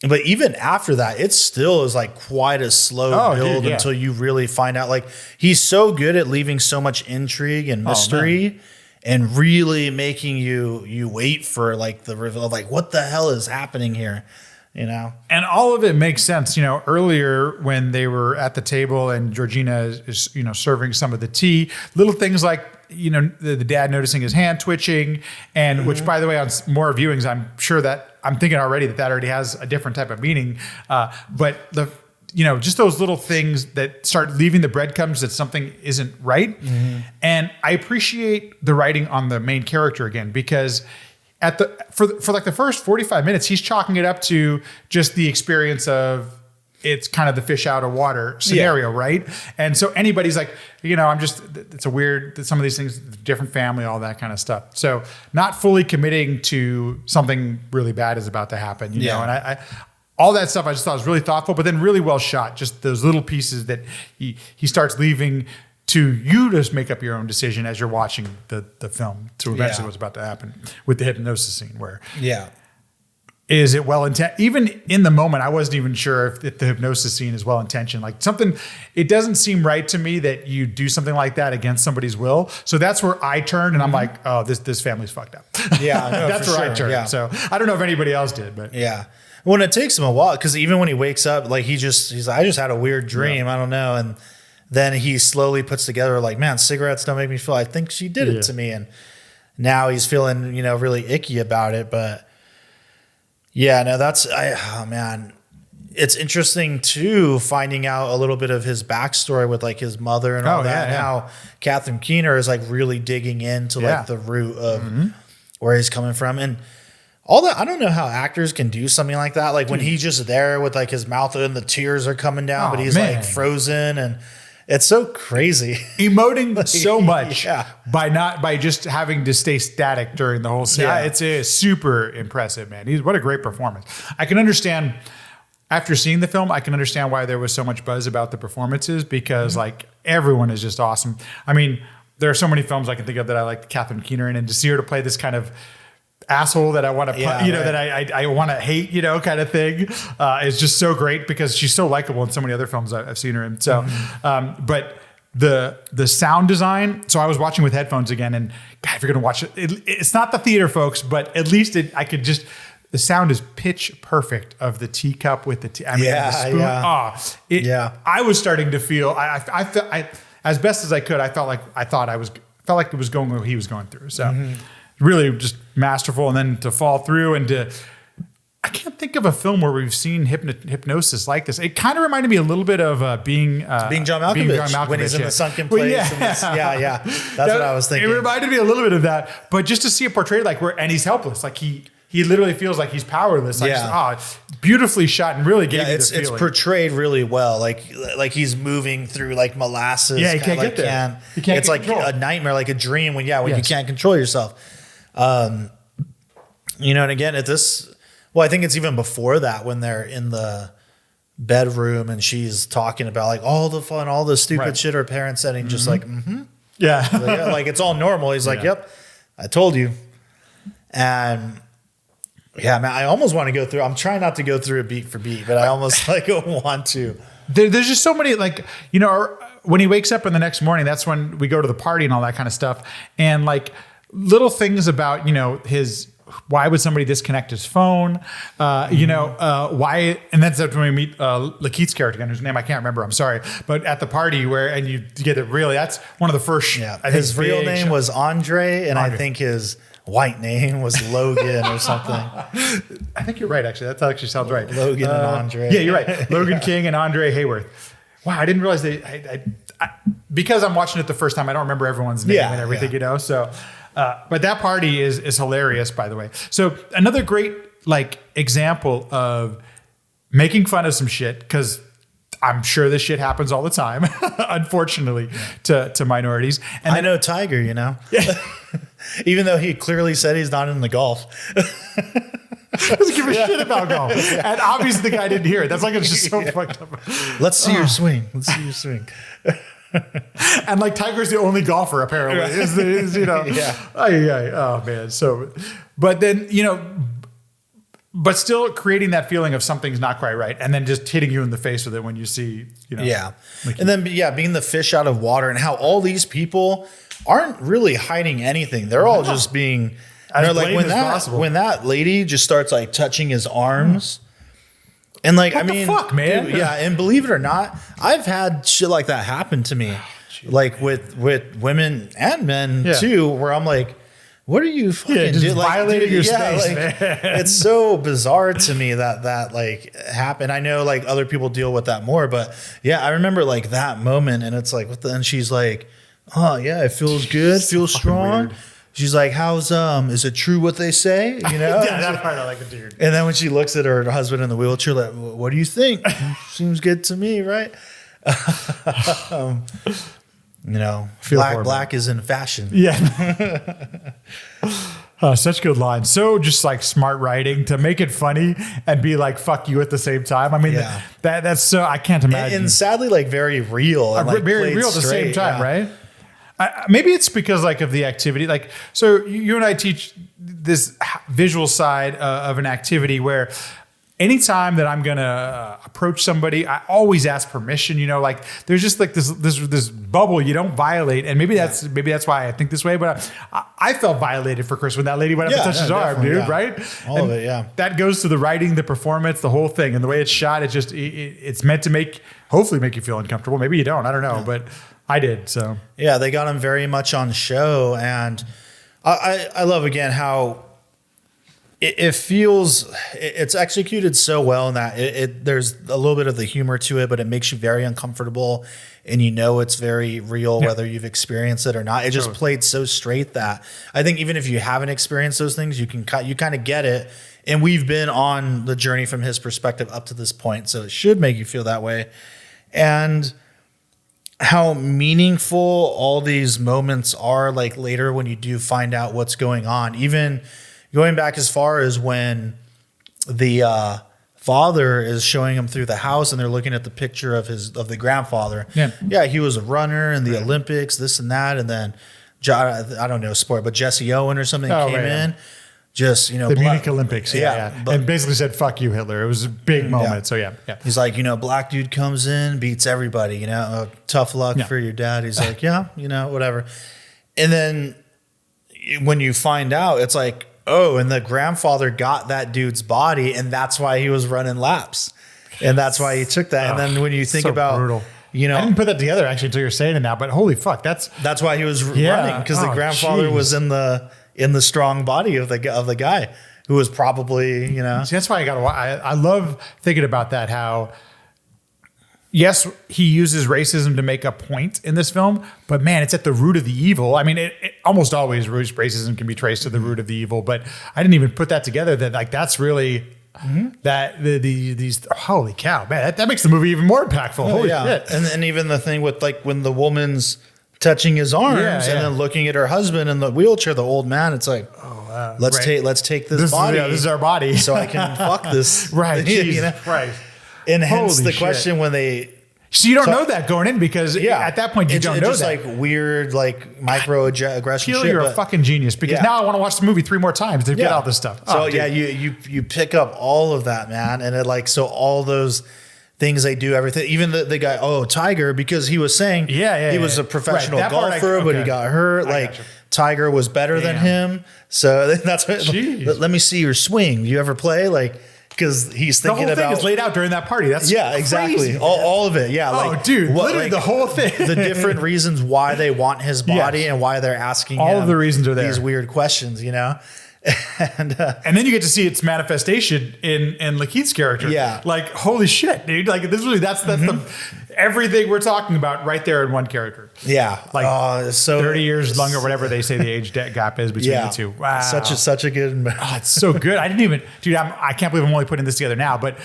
But even after that, it still is like quite a slow build until you really find out. Like he's so good at leaving so much intrigue and mystery, and really making you wait for like the reveal of like what the hell is happening here, you know. And all of it makes sense. You know, earlier when they were at the table and Georgina is you know serving some of the tea, little things like, you know, the dad noticing his hand twitching, and which, by the way, on more viewings, I'm sure that I'm thinking already that already has a different type of meaning. But just those little things that start leaving the breadcrumbs that something isn't right. And I appreciate the writing on the main character again, because for like the first 45 minutes, he's chalking it up to just the experience of it's kind of the fish out of water scenario, right? And so anybody's like, it's a weird, some of these things, different family, all that kind of stuff. So not fully committing to something really bad is about to happen, you know? And I all that stuff I just thought was really thoughtful, but then really well shot. Just those little pieces that he starts leaving to you to make up your own decision as you're watching the film to eventually what's about to happen with the hypnosis scene where is it well intentioned? Even in the moment, I wasn't even sure if the hypnosis scene is well intentioned. Like it doesn't seem right to me that you do something like that against somebody's will. So that's where I turned and I'm like, oh, this family's fucked up. Yeah, no, that's where I turned. Yeah. So I don't know if anybody else did, but When it takes him a while, because even when he wakes up, like he's like, I just had a weird dream. I don't know. And then he slowly puts together like, man, cigarettes don't make me feel, I think she did it to me. And now he's feeling, really icky about it. But yeah, no, man, it's interesting too, finding out a little bit of his backstory with like his mother and all that. And how Catherine Keener is like really digging into like the root of where he's coming from. And all that, I don't know how actors can do something like that. Like when he's just there with like his mouth and the tears are coming down, but he's like frozen, and it's so crazy. Emoting like, so much by just having to stay static during the whole scene. It's super impressive, man. What a great performance. I can understand, after seeing the film, I can understand why there was so much buzz about the performances, because like everyone is just awesome. I mean, there are so many films I can think of that I like Catherine Keener in, and to see her to play this kind of asshole that I want to, that I want to hate, kind of thing, is just so great, because she's so likable in so many other films I've seen her in. So, but the sound design. So I was watching with headphones again, and God, if you're going to watch it, it's not the theater, folks, but at least the sound is pitch perfect of the teacup with the the spoon. I was starting to feel, I as best as I could, I felt like it was going where he was going through. So. Really just masterful. And then to fall through I can't think of a film where we've seen hypnosis like this. It kind of reminded me a little bit of being John Malkovich when he's in the sunken place. That's what I was thinking. It reminded me a little bit of that, but just to see it portrayed and he's helpless. Like he literally feels like he's powerless. Beautifully shot and really gave you the feeling. It's portrayed really well. Like he's moving through like molasses. Yeah, he can't get there. It's like a nightmare, like a dream when you can't control yourself. And again, I think it's even before that when they're in the bedroom and she's talking about like all the fun, all the stupid shit her parents said, and just like, like it's all normal. He's like, yep, I told you. And yeah, man, I almost want to go through. I'm trying not to go through it beat for beat, but I almost want to. There's just so many when he wakes up in the next morning, that's when we go to the party and all that kind of stuff. And like little things about, why would somebody disconnect his phone? Why? And that's when we meet Lakeith's character again, whose name I can't remember. I'm sorry, but at the party and you get it really. That's one of the first. Yeah, his real name was Andre, and I think his white name was Logan or something. I think you're right. Actually, that actually sounds right. Logan and Andre. Yeah, you're right. Logan King and Andre Hayworth. Wow, I didn't realize because I'm watching it the first time. I don't remember everyone's name and everything. So. But that party is hilarious, by the way. So another great example of making fun of some shit, because I'm sure this shit happens all the time, unfortunately, to minorities. And I know Tiger, even though he clearly said he's not in the golf. Doesn't give a shit about golf. And obviously the guy didn't hear it. That's it's just so fucked up. Let's see your swing. Let's see your swing. And Tiger's the only golfer apparently. Oh man. So, but then but still creating that feeling of something's not quite right, and then just hitting you in the face with it when you see and then being the fish out of water, and how all these people aren't really hiding anything. They're all just being. When that lady just starts touching his arms. And what the fuck, man? Dude, and believe it or not, I've had shit like that happen to me, with women and men too, where I'm like, what are you fucking just doing? violating your space, man. It's so bizarre to me that like happened. I know like other people deal with that more, but yeah, I remember like that moment, and it's like, what the, and she's like, oh yeah, it feels good, feels strong. Weird. She's like, how's is it true what they say? You know? Yeah, that part I like it, dude. And then when she looks at her husband in the wheelchair, like, what do you think? Seems good to me, right? You know, black is in fashion. Yeah. Such good lines. So just like smart writing to make it funny and be like, fuck you at the same time. I mean, that's so, I can't imagine. And sadly, like very real. And, like, very real at the same time, right? Maybe it's because like of the activity. Like, so you and I teach this visual side of an activity where anytime that I'm going to approach somebody, I always ask permission, you know, like there's just like this bubble you don't violate. And maybe that's why I think this way, but I felt violated for Chris when that lady went up and touched his arm, dude, right? All of it, yeah. That goes to the writing, the performance, the whole thing. And the way it's shot, it's just, it's meant to hopefully make you feel uncomfortable. Maybe you don't, I don't know, but I did. So yeah, they got him very much on show. And I love again how it feels, it's executed so well in that there's a little bit of the humor to it, but it makes you very uncomfortable, and you know it's very real, whether you've experienced it or not. It just played so straight that I think even if you haven't experienced those things, you kind of get it. And we've been on the journey from his perspective up to this point, so it should make you feel that way. And how meaningful all these moments are, like later when you do find out what's going on, even going back as far as when the father is showing him through the house and they're looking at the picture of the grandfather. Yeah, he was a runner in the Olympics, this and that. And then, I don't know sport, but Jesse Owen or something came in. Just, you know, the Munich Olympics. And basically said, fuck you, Hitler. It was a big moment. So yeah. He's like, you know, black dude comes in, beats everybody, you know, tough luck for your dad. He's like, yeah, you know, whatever. And then when you find out, it's like, oh, and the grandfather got that dude's body, and that's why he was running laps. And that's why he took that. And then when you think about, brutal. You know, I didn't put that together actually until you're saying it now, but holy fuck, that's why he was running, because the grandfather was in the strong body of the guy who was probably, you know. See, that's why I love thinking about that, how yes, he uses racism to make a point in this film, but man, it's at the root of the evil. I mean, it almost always racism can be traced to the root of the evil, but I didn't even put that together, that like that's really that these holy cow, man, that makes the movie even more impactful. Holy shit. And even the thing with like when the woman's touching his arms and then looking at her husband in the wheelchair, the old man, it's like, let's take this body. This is our body. So I can fuck this. Right. You know? Right. And hence the question when they. So you don't know that going in, because at that point you don't know just that. Like weird, like microaggression shit. You're a fucking genius, because now I want to watch the movie 3 more times to get all this stuff. So you pick up all of that, man. And it like, so all those things they do, everything, even the guy, Tiger, because he was saying he was a professional golfer, but he got hurt. Like Tiger was better than him. So that's what, let me see your swing. Do you ever play? Like, because he's thinking about the whole thing is laid out during that party. That's exactly crazy. All of it. Yeah. Like, dude, literally the whole thing. The different reasons why they want his body and why they're asking all him of the reasons are there. These weird questions, you know. And then you get to see its manifestation in Lakeith's character. Yeah. Like, holy shit, dude. Like, this really, that's the everything we're talking about right there in one character. Yeah. Like so 30 years longer, whatever they say the age gap is between the two. Wow. Such a good. It's so good. I didn't even, dude, I can't believe I'm only putting this together now, but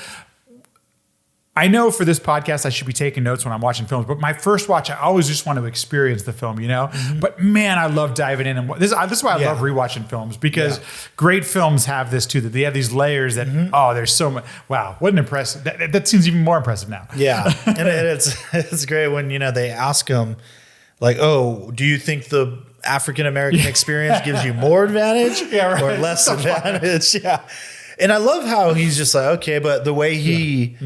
I know for this podcast, I should be taking notes when I'm watching films, but my first watch, I always just want to experience the film, you know? But man, I love diving in. And this is why I love rewatching films, because great films have this too, that they have these layers that, there's so much. Wow. What an impressive, that seems even more impressive now. Yeah. And it's great when, you know, they ask them like, oh, do you think the African-American experience gives you more advantage or less advantage? Yeah. And I love how he's just like, okay, but the way he,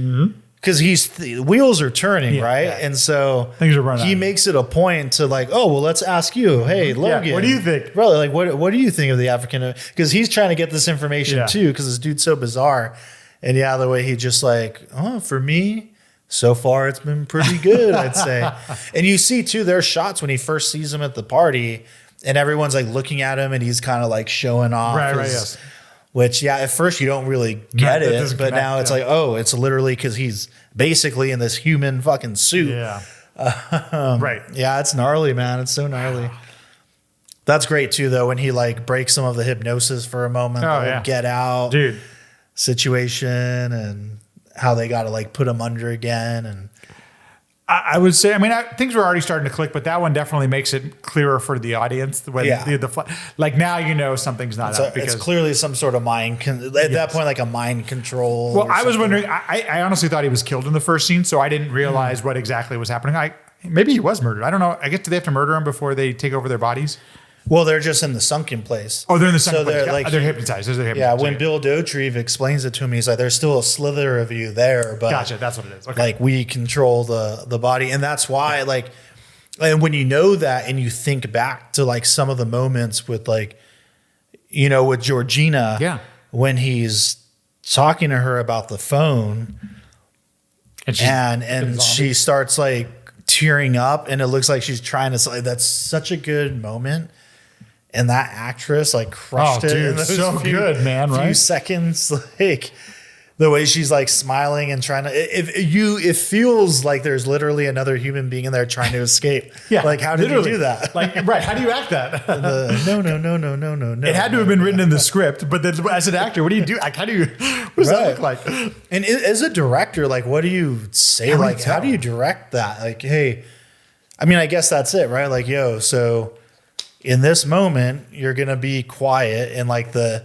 because the wheels are turning, right? Yeah. And so things are running. He makes it a point to like, oh, well, let's ask you. Hey, Logan. What do you think? Brother, like, what do you think of the African? Because he's trying to get this information too, because this dude's so bizarre. And the way he just like, for me, so far it's been pretty good, I'd say. And you see too, there's shots when he first sees him at the party, and everyone's like looking at him and he's kind of like showing off. Right, yes. Which, yeah, at first you don't really get it, but now it's like, oh, it's literally because he's basically in this human fucking suit. Yeah. Right. Yeah, it's gnarly, man. It's so gnarly. That's great too, though, when he like breaks some of the hypnosis for a moment. Oh, yeah. Get out, dude. Situation and how they got to like put him under again. And I would say, I mean, things were already starting to click, but that one definitely makes it clearer for the audience. When like now, you know, something's not up because it's clearly some sort of mind at that point, like a mind control. Well, I was wondering. I honestly thought he was killed in the first scene, so I didn't realize what exactly was happening. Maybe he was murdered. I don't know. I guess do they have to murder him before they take over their bodies? Well, they're just in the sunken place. Oh, they're in the sunken place. They're like they're hypnotized. Yeah, when Bill Dotrieve explains it to him, he's like, "There's still a slither of you there, but gotcha, that's what it is. Okay. Like we control the body, and that's why, like, and when you know that, and you think back to like some of the moments with like, you know, with Georgina, when he's talking to her about the phone, and she starts like tearing up, and it looks like she's trying to say, that's such a good moment. And that actress like crushed it. Dude, so good, man. Right? Few seconds, like the way she's like smiling and trying to. It feels like there's literally another human being in there trying to escape. Like how did you do that? Like right? How do you act that? No. It had to have been written in the script, but then as an actor, what do you do? Like, how do you? What does that look like? And as a director, like, what do you say? How do you direct that? Like, hey, I mean, I guess that's it, right? Like, yo, so. In this moment, you're going to be quiet and like the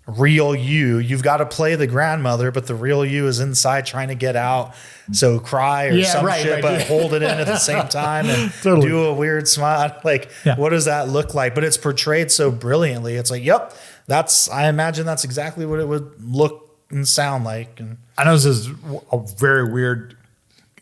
real you've got to play the grandmother, but the real you is inside trying to get out. So cry or some shit, but hold it in at the same time and do a weird smile. Like, what does that look like? But it's portrayed so brilliantly. It's like, yep, I imagine that's exactly what it would look and sound like. And I know this is a very weird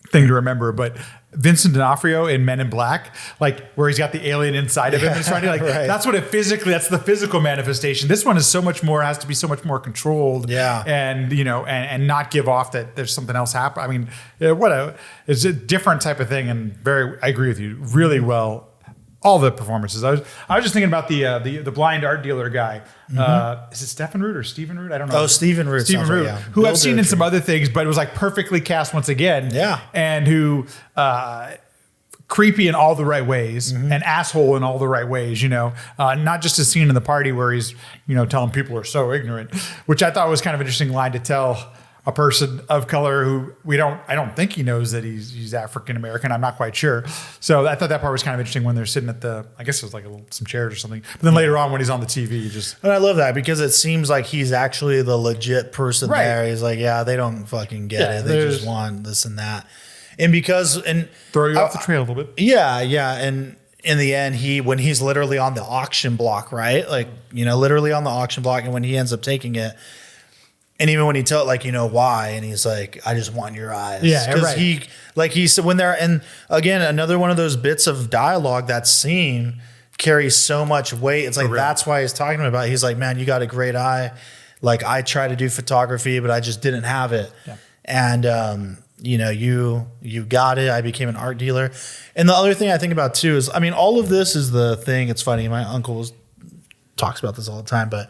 thing to remember, but Vincent D'Onofrio in Men in Black, like where he's got the alien inside of him. He's trying to that's what that's the physical manifestation. This one is has to be so much more controlled. Yeah. And, you know, and not give off that there's something else happening. I mean, it's a different type of thing. And I agree with you really well. All the performances. I was just thinking about the blind art dealer guy. Is it Stephen Root or Stephen Root? I don't know. Oh, Stephen Root. Stephen Root, who I've seen in some other things, but it was like perfectly cast once again. Yeah. And who creepy in all the right ways, and asshole in all the right ways, you know. Not just a scene in the party where he's, you know, telling people are so ignorant, which I thought was kind of an interesting line to tell a person of color who I don't think he knows that he's African American. I'm not quite sure. So I thought that part was kind of interesting when they're sitting at I guess it was like some chairs or something. But then later on when he's on the TV, and I love that because it seems like he's actually the legit person there. He's like, yeah, they don't fucking get it. They just want this and that. And throw you off the trail a little bit. Yeah. And in the end, when he's literally on the auction block, right? Like, you know, literally on the auction block. And when he ends up taking it, and even when he tells, like, you know, why? And he's like, I just want your eyes. Yeah, because he said when they're, and again, another one of those bits of dialogue, that scene carries so much weight. It's like, that's why he's talking about it. He's like, man, you got a great eye. Like, I tried to do photography, but I just didn't have it. Yeah. And, you know, you got it. I became an art dealer. And the other thing I think about too is, I mean, all of this is the thing. It's funny. My uncle talks about this all the time, but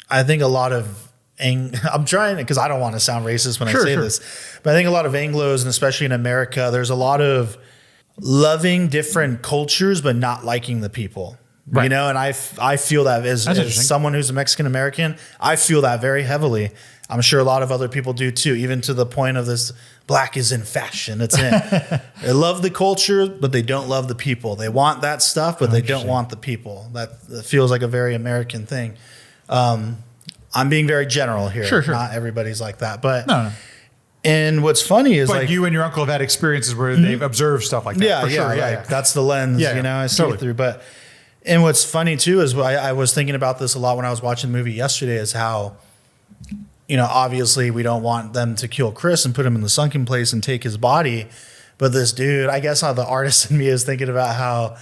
I think a lot of, I'm trying because I don't want to sound racist when I say this, but I think a lot of Anglos, and especially in America, there's a lot of loving different cultures, but not liking the people, you know? And I feel that as someone who's a Mexican American, I feel that very heavily. I'm sure a lot of other people do too, even to the point of this black is in fashion. It's in. They love the culture, but they don't love the people. They want that stuff, but they don't want the people. That feels like a very American thing. I'm being very general here. Sure. Not everybody's like that, but no. And what's funny is, like, you and your uncle have had experiences where they've observed stuff like that. Yeah. That's the lens, you know, I see it through. But, and what's funny too is I was thinking about this a lot when I was watching the movie yesterday, is how, you know, obviously we don't want them to kill Chris and put him in the sunken place and take his body. But this dude, I guess how the artist in me is thinking about how,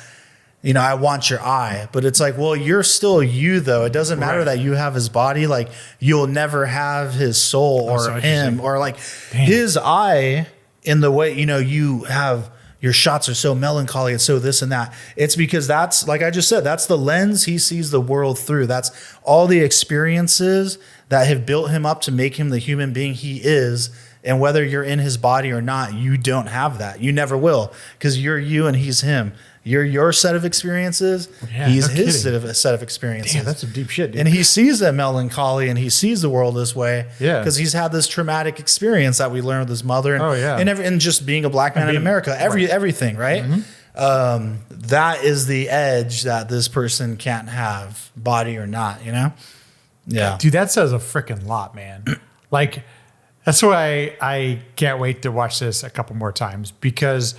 you know, I want your eye, but it's like, well, you're still you though. It doesn't matter that you have his body. Like, you'll never have his soul or him, or like his eye, in the way, you know, you have your shots are so melancholy. It's so this and that. It's because that's, like I just said, that's the lens he sees the world through. That's all the experiences that have built him up to make him the human being he is. And whether you're in his body or not, you don't have that. You never will, because you're you and he's him. You're your set of experiences. Yeah, he's no his kidding. set of experiences. Damn, that's some deep shit, dude. And he sees that melancholy and he sees the world this way. Yeah. Because he's had this traumatic experience that we learned with his mother. And, and just being a black man in America. Everything, right? Mm-hmm. That is the edge that this person can't have, body or not, you know? Yeah. Dude, that says a freaking lot, man. Like, that's why I can't wait to watch this a couple more times, because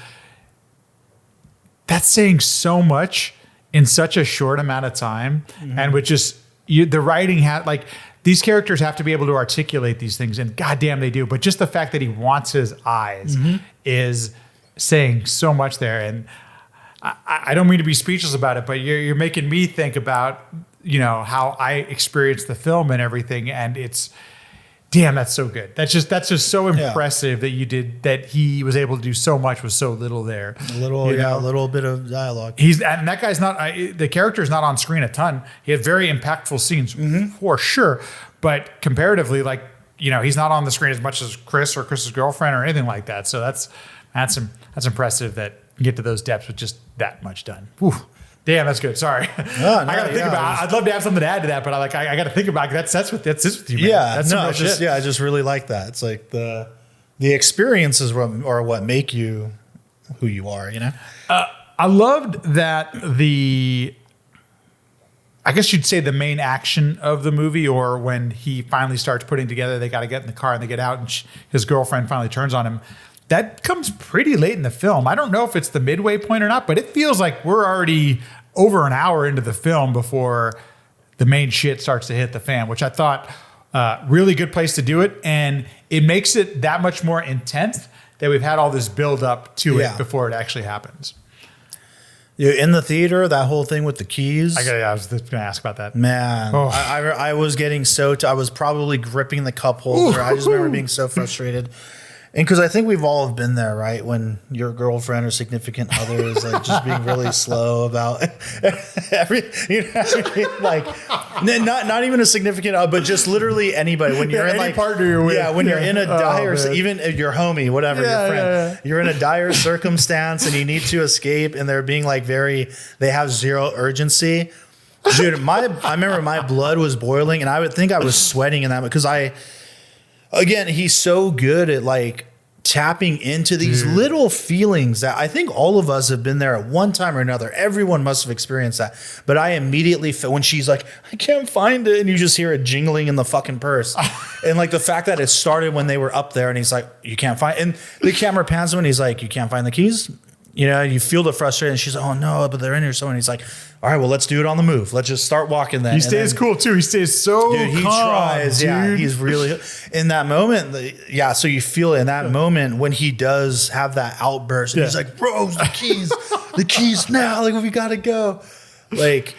that's saying so much in such a short amount of time. Mm-hmm. And with just the writing like these characters have to be able to articulate these things, and goddamn they do. But just the fact that he wants his eyes is saying so much there. And I don't mean to be speechless about it, but you're making me think about, how I experienced the film and everything. And it's, damn, that's so good. That's just so impressive that he was able to do so much with so little there. A little bit of dialogue. And that guy's not, the character's not on screen a ton. He had very impactful scenes for sure. But comparatively, like, he's not on the screen as much as Chris or Chris's girlfriend or anything like that. So that's impressive that you get to those depths with just that much done. Whew. Damn, that's good. Sorry, I got to think about it. I'd love to have something to add to that, but I got to think about it. That's with you, man. Yeah, that's I just really like that. It's like the experiences are what make you who you are. I loved that I guess you'd say the main action of the movie, or when he finally starts putting together, they got to get in the car and they get out, and his girlfriend finally turns on him. That comes pretty late in the film. I don't know if it's the midway point or not, but it feels like we're already over an hour into the film before the main shit starts to hit the fan, which I thought really good place to do it. And it makes it that much more intense that we've had all this build up to it before it actually happens. In the theater, that whole thing with the keys. I was just going to ask about that. Man, I was getting I was probably gripping the cup holder. I just remember being so frustrated. And because I think we've all been there, right? When your girlfriend or significant other is like just being really slow about like not even a significant other, but just literally anybody. When you're in like partner you're with. When you're in a dire, even your homie, whatever, your friend, you're in a dire circumstance and you need to escape, and they're being like they have zero urgency. Dude, I remember my blood was boiling, and I would think I was sweating in that because again, he's so good at like tapping into these little feelings that I think all of us have been there at one time or another. Everyone must have experienced that. But I immediately felt when she's like, I can't find it. And you just hear it jingling in the fucking purse. And like the fact that it started when they were up there and he's like, you can't find, and the camera pans him and he's like, you can't find the keys. You feel the frustration. She's like, oh no, but they're in here somewhere. And he's like, all right, well, let's do it on the move. Let's just start walking then. He stays cool too. He stays so dude, he calm, tries. dude. Yeah, he's really in that moment. So you feel it in that moment when he does have that outburst. And he's like, bro, the keys now. Like, we got to go. Like,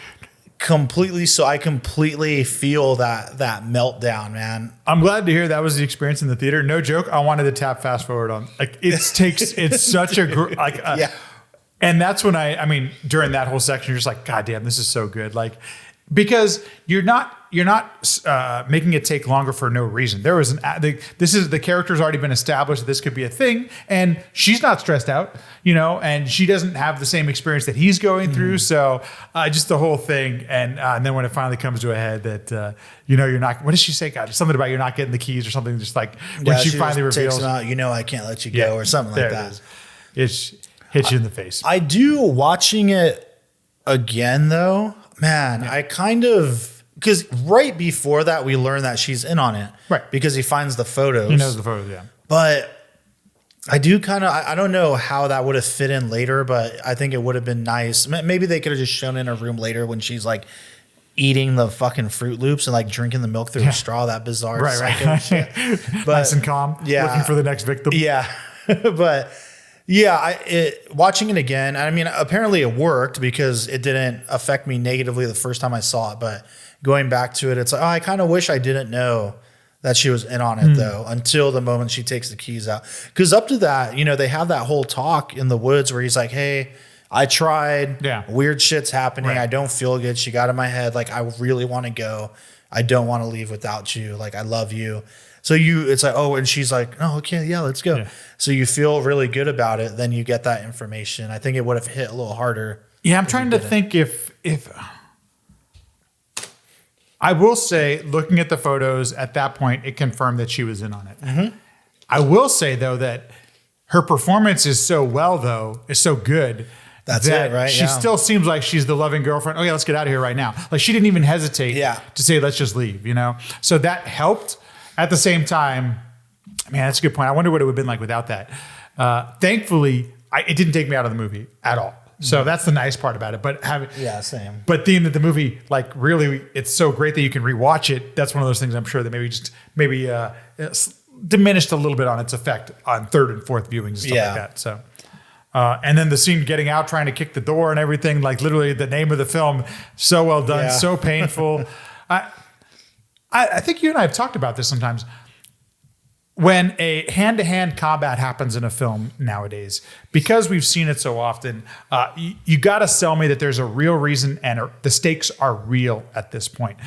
completely. So I completely feel that meltdown, man. I'm glad to hear that was the experience in the theater. No joke. I wanted to tap fast forward on. Like, it's such a And that's when I mean, during that whole section, you're just like, God damn, this is so good. Like, because you're not making it take longer for no reason. There was the character's already been established that this could be a thing, and she's not stressed out, and she doesn't have the same experience that he's going through. So just the whole thing, and then when it finally comes to a head that you're not. What does she say? God, something about you're not getting the keys or something. Just like when she finally reveals, takes them out, I can't let you go or something like that. It hits you in the face. I do watching it again though, man. I kind of, because right before that we learn that she's in on it, right? Because he finds the photos. He knows the photos, yeah. But I do kind of, I don't know how that would have fit in later, but I think it would have been nice. Maybe they could have just shown in her room later when she's like eating the fucking Fruit Loops and like drinking the milk through a straw. That bizarre, right. But nice and calm, looking for the next victim. Yeah, but. Yeah, watching it again, I mean, apparently it worked because it didn't affect me negatively the first time I saw it. But going back to it, it's like, I kind of wish I didn't know that she was in on it though, until the moment she takes the keys out. Because up to that, you know, they have that whole talk in the woods where he's like, hey, I tried. Yeah. Weird shit's happening. Right. I don't feel good. She got in my head. Like, I really want to go. I don't want to leave without you. Like, I love you. So it's like, oh, and she's like, oh, okay, yeah, let's go. Yeah. So you feel really good about it. Then you get that information. I think it would have hit a little harder. Yeah, I'm trying to think if I will say, looking at the photos at that point, it confirmed that she was in on it. Mm-hmm. I will say though that her performance is so good. That's it, right? She still seems like she's the loving girlfriend. Oh yeah, let's get out of here right now. Like she didn't even hesitate to say, let's just leave, you know? So that helped. At the same time, man, that's a good point. I wonder what it would have been like without that. Thankfully, it didn't take me out of the movie at all. So that's the nice part about it. But same. But being that the movie, like really, it's so great that you can rewatch it. That's one of those things I'm sure that maybe diminished a little bit on its effect on third and fourth viewings and stuff like that. So, and then the scene getting out, trying to kick the door and everything, like literally the name of the film, so well done, so painful. I think you and I have talked about this sometimes. When a hand-to-hand combat happens in a film nowadays, because we've seen it so often, you got to sell me that there's a real reason and the stakes are real at this point.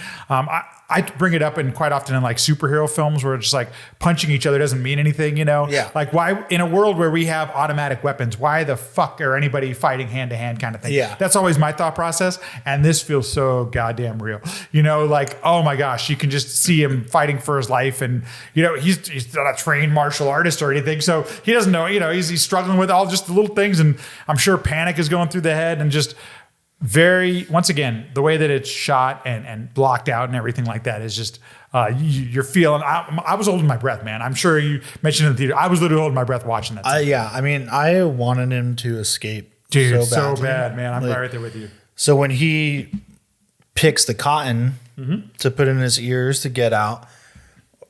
I bring it up quite often in like superhero films where it's just like punching each other doesn't mean anything, you know? Yeah. Like why, in a world where we have automatic weapons, why the fuck are anybody fighting hand-to-hand kind of thing? Yeah. That's always my thought process. And this feels so goddamn real. You know, like, oh my gosh, you can just see him fighting for his life. And, you know, he's not a trained martial artist or anything. So he doesn't know, you know, he's struggling with all just the little things. And I'm sure panic is going through the head and just once again, the way that it's shot and blocked out and everything like that is just, you're feeling, I was holding my breath, man. I'm sure you mentioned in the theater, I was literally holding my breath watching that. Yeah. I mean, I wanted him to escape. Dude, so bad, man. I'm right there with you. So when he picks the cotton to put in his ears to get out,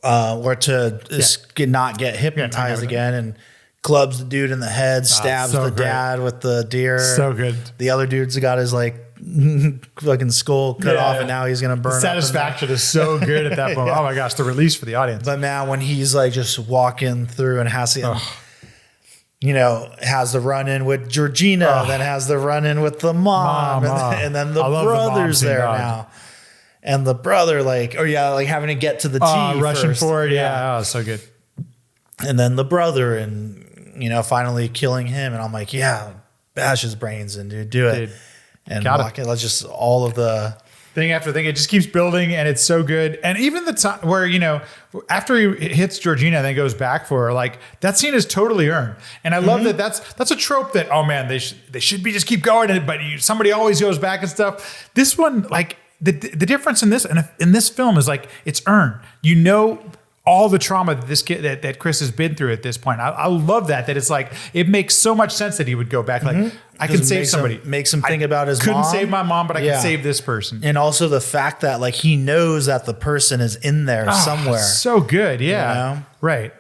or to not get hypnotized again, and clubs the dude in the head, stabs the dad with the deer. So good. The other dude's got his like fucking skull cut off, and now he's gonna burn. The satisfaction is so good at that moment. Oh my gosh, the release for the audience. But now when he's like just walking through and has to, you know, has the run in with Georgina, then has the run in with the mom. And then the brother's there now. And the brother like having to get to the T rushing first. forward. Yeah. Oh, so good. And then the brother and, you know, finally killing him. And I'm like, bash his brains and dude, do it. And let's just all of the thing after thing. It just keeps building and it's so good. And even the time where, you know, after he hits Georgina and then goes back for her, like that scene is totally earned. And I love that that's a trope that, oh man, they should be just keep going. But somebody always goes back and stuff. This one, like the difference in this film is like, it's earned, you know, all the trauma that this kid that Chris has been through at this point. I love that it's like, it makes so much sense that he would go back. Like I can save somebody. Makes him think about his mom. Couldn't save my mom, but I can save this person. And also the fact that like he knows that the person is in there somewhere. So good. Yeah. You know? Right.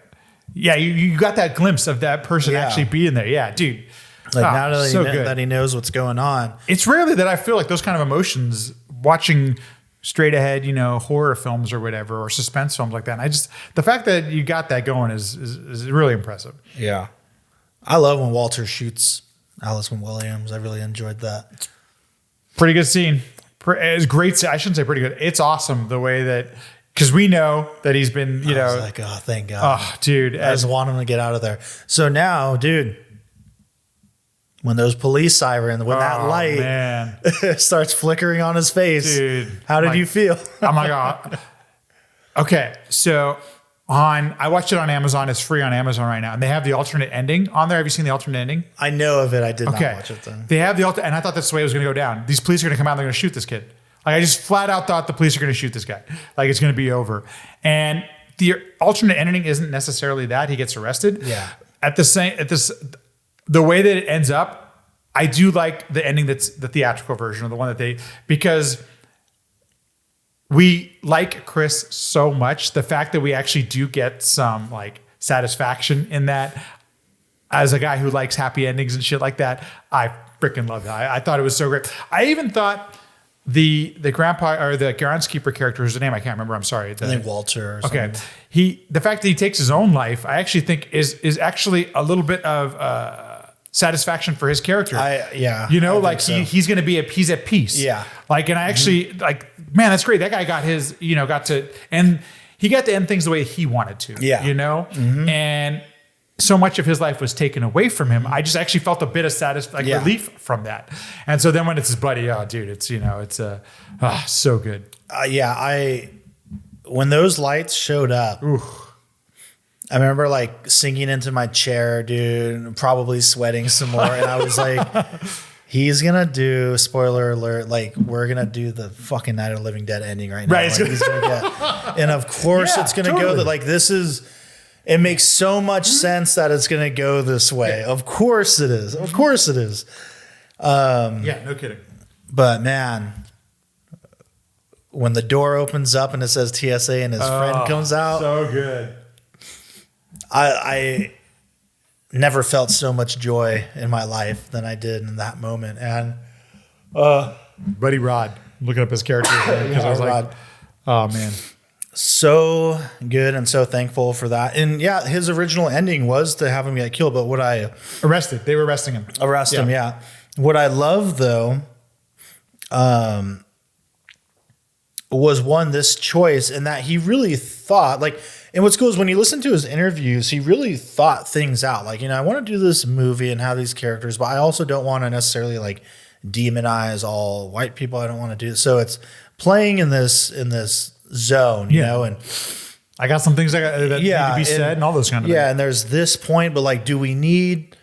Yeah. You got that glimpse of that person actually being there. Yeah, dude. Like now that he knows what's going on. It's rarely that I feel like those kind of emotions watching straight ahead, you know, horror films or whatever, or suspense films like that. And the fact that you got that going is really impressive. Yeah. I love when Walter shoots Allison Williams. I really enjoyed that. Pretty good scene. It's great. I shouldn't say pretty good. It's awesome the way that, because we know that he's been, you know. I was like, oh, thank God. Oh, dude. I just want him to get out of there. So now, dude, when those police sirens, when that light starts flickering on his face, dude, how did you feel? Oh my God. Okay, so I watched it on Amazon. It's free on Amazon right now, and they have the alternate ending on there. Have you seen the alternate ending? I know of it. I did not watch it then. They have the alternate, and I thought that's the way it was going to go down. These police are going to come out and they're going to shoot this kid. Like I just flat out thought the police are going to shoot this guy. Like it's going to be over. And the alternate ending isn't necessarily that he gets arrested. Yeah. The way that it ends up, I do like the ending that's the theatrical version, or the one that because we like Chris so much. The fact that we actually do get some like satisfaction in that, as a guy who likes happy endings and shit like that, I freaking love that. I thought it was so great. I even thought the grandpa or the groundskeeper character, whose name I can't remember. I'm sorry. I think Walter. Or something. Okay. The fact that he takes his own life, I actually think is actually a little bit of satisfaction for his character. He's going to be he's at peace. Yeah. Like, and I actually man, that's great. That guy got his, and he got to end things the way he wanted to. Yeah. And so much of his life was taken away from him. I just actually felt a bit of relief from that. And so then when it's his buddy, oh dude, it's so good. When those lights showed up, I remember like sinking into my chair, dude, probably sweating some more. And I was like, he's going to do, spoiler alert, like we're going to do the fucking Night of the Living Dead ending right now. Right. Like, he's gonna get, and of course it's going to go that like, it makes so much sense that it's going to go this way. Yeah. Of course it is. Of course it is. No kidding. But man, when the door opens up and it says TSA and his friend comes out. So good. I never felt so much joy in my life than I did in that moment. And Buddy Rod, looking up his character because I was like, oh man. So good and so thankful for that. And yeah, his original ending was to have him get killed, but arrested. They were arresting him. Him, yeah. What I love though, was this choice, and that he really thought and what's cool is when you listen to his interviews, he really thought things out. Like, I want to do this movie and have these characters, but I also don't want to necessarily demonize all white people. I don't want to do this. So it's playing in this zone, you know, and I got some things that need to be said and all those kind of things. Yeah, and there's this point, but do we need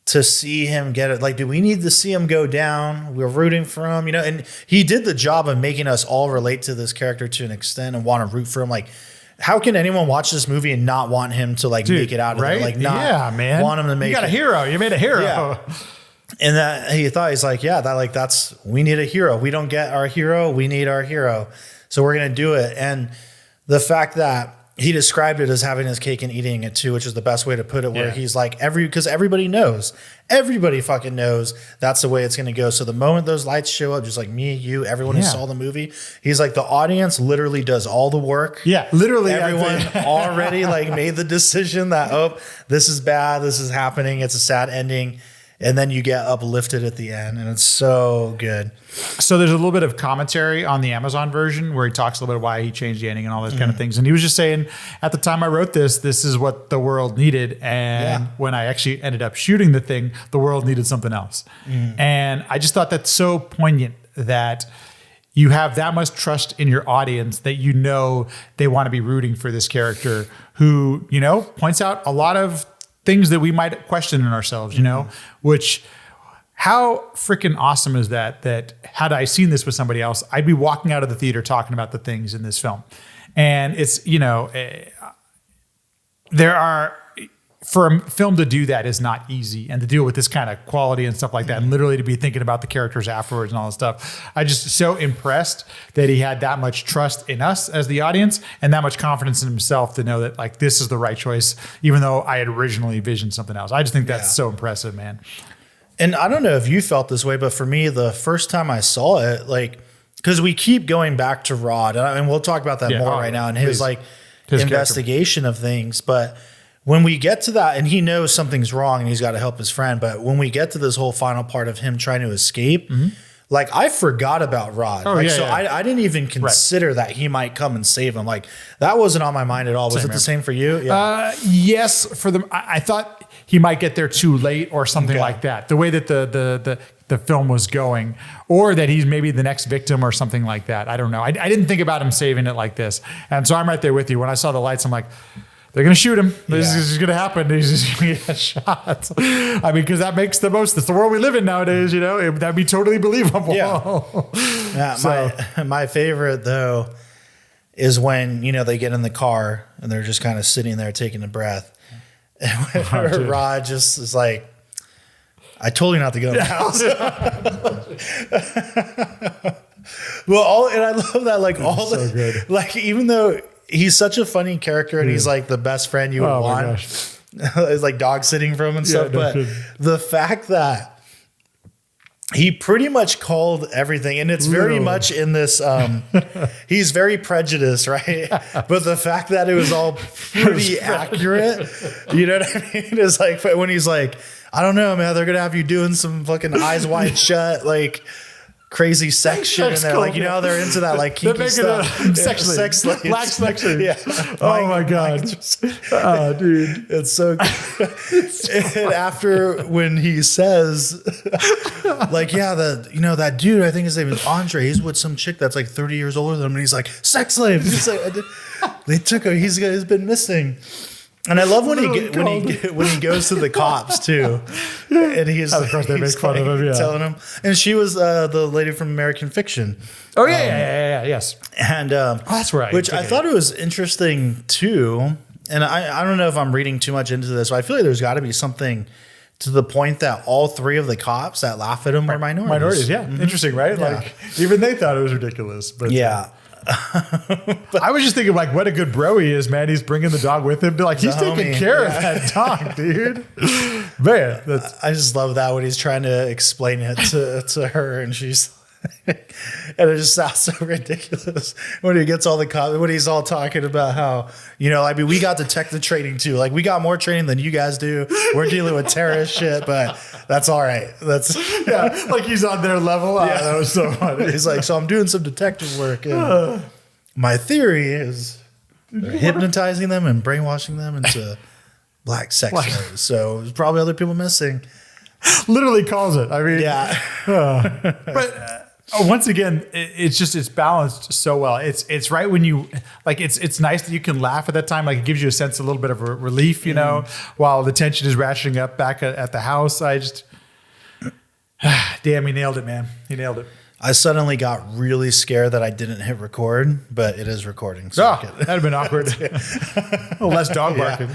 to see him get it? Do we need to see him go down? We're rooting for him, and he did the job of making us all relate to this character to an extent and want to root for him. How can anyone watch this movie and not want him to make it out of right? there? Not want him to make it. You got a hero. You made a hero. Yeah. And that he's like, we need a hero. We don't get our hero. We need our hero. So we're going to do it. And the fact that he described it as having his cake and eating it too, which is the best way to put it, where he's like, because everybody fucking knows that's the way it's going to go. So the moment those lights show up, just like me, you, everyone who saw the movie, he's like, the audience literally does all the work. Yeah, literally. Everyone already made the decision that, this is bad. This is happening. It's a sad ending. And then you get uplifted at the end, and it's so good. So there's a little bit of commentary on the Amazon version where he talks a little bit why he changed the ending and all those kind of things. And he was just saying, at the time I wrote this is what the world needed. And when I actually ended up shooting the thing, the world needed something else. And I just thought that's so poignant that you have that much trust in your audience that they want to be rooting for this character who, points out a lot of things that we might question in ourselves, which how freaking awesome is that had I seen this with somebody else, I'd be walking out of the theater talking about the things in this film. And it's, for a film to do that is not easy, and to do it with this kind of quality and stuff like that, and literally to be thinking about the characters afterwards and all this stuff. I just so impressed that he had that much trust in us as the audience and that much confidence in himself to know that this is the right choice, even though I had originally envisioned something else. I just think that's so impressive, man. And I don't know if you felt this way, but for me, the first time I saw it, because we keep going back to Rod, and we'll talk about that more right now, and his investigation of things, but when we get to that, and he knows something's wrong and he's got to help his friend, but when we get to this whole final part of him trying to escape, I forgot about Rod. I didn't even consider that he might come and save him. That wasn't on my mind at all. Was it the same for you? Yeah. Yes, for them. I thought he might get there too late or something like that. The way that the film was going, or that he's maybe the next victim or something like that. I don't know. I didn't think about him saving it like this. And so I'm right there with you. When I saw the lights, I'm like, they're going to shoot him. This is going to happen. He's just going to get shot. I mean, because that makes the most. It's the world we live in nowadays, That'd be totally believable. Yeah. My favorite, though, is when, they get in the car and they're just kind of sitting there taking a breath. And Rod just is like, I told you not to go in the house. Well, and I love that, good. Even though he's such a funny character and he's the best friend you would want. It's dog sitting for him and stuff. But the fact that he pretty much called everything, and it's very much in this. He's very prejudiced, right? But the fact that it was all pretty accurate, you know what I mean? It's like when he's like, I don't know, man, they're gonna have you doing some fucking eyes wide shut, like crazy sex shit in there, like they're into that like kinky stuff, sex slave, black sex slave. Yeah. Oh my god, dude, it's so good. And after when he says, like, yeah, that dude, I think his name is Andre. He's with some chick that's like 30 years older than him, and he's like sex slave. He's like, they took him. He's been missing. And I love when he goes to the cops too, and he's of course they make fun of him, telling him. And she was the lady from American Fiction. Oh yeah, yes. And that's right. Which I thought it was interesting too. And I don't know if I'm reading too much into this, but I feel like there's got to be something to the point that all three of the cops that laugh at him are minorities. Minorities, yeah. Mm-hmm. Interesting, right? Yeah. Like even they thought it was ridiculous. But yeah. I was just thinking, like, what a good bro he is, man. He's bringing the dog with him. Like, he's taking care of that dog, dude. Man, I just love that when he's trying to explain it to her, and she's and it just sounds so ridiculous when he gets all the cops. When he's all talking about how we got detective training too. Like, we got more training than you guys do. We're dealing with terrorist shit, but that's all right. That's like he's on their level. Yeah, that was so funny. He's like, so I'm doing some detective work, and my theory is they're hypnotizing them and brainwashing them into black sex slaves. So there's probably other people missing. Literally calls it. I mean, yeah. But once again, it's balanced so well. It's right when you like. It's nice that you can laugh at that time. Like, it gives you a sense, a little bit of a relief, while the tension is ratcheting up back at the house. I just, damn, he nailed it, man. He nailed it. I suddenly got really scared that I didn't hit record, but it is recording. So that'd have been awkward. A little less dog barking.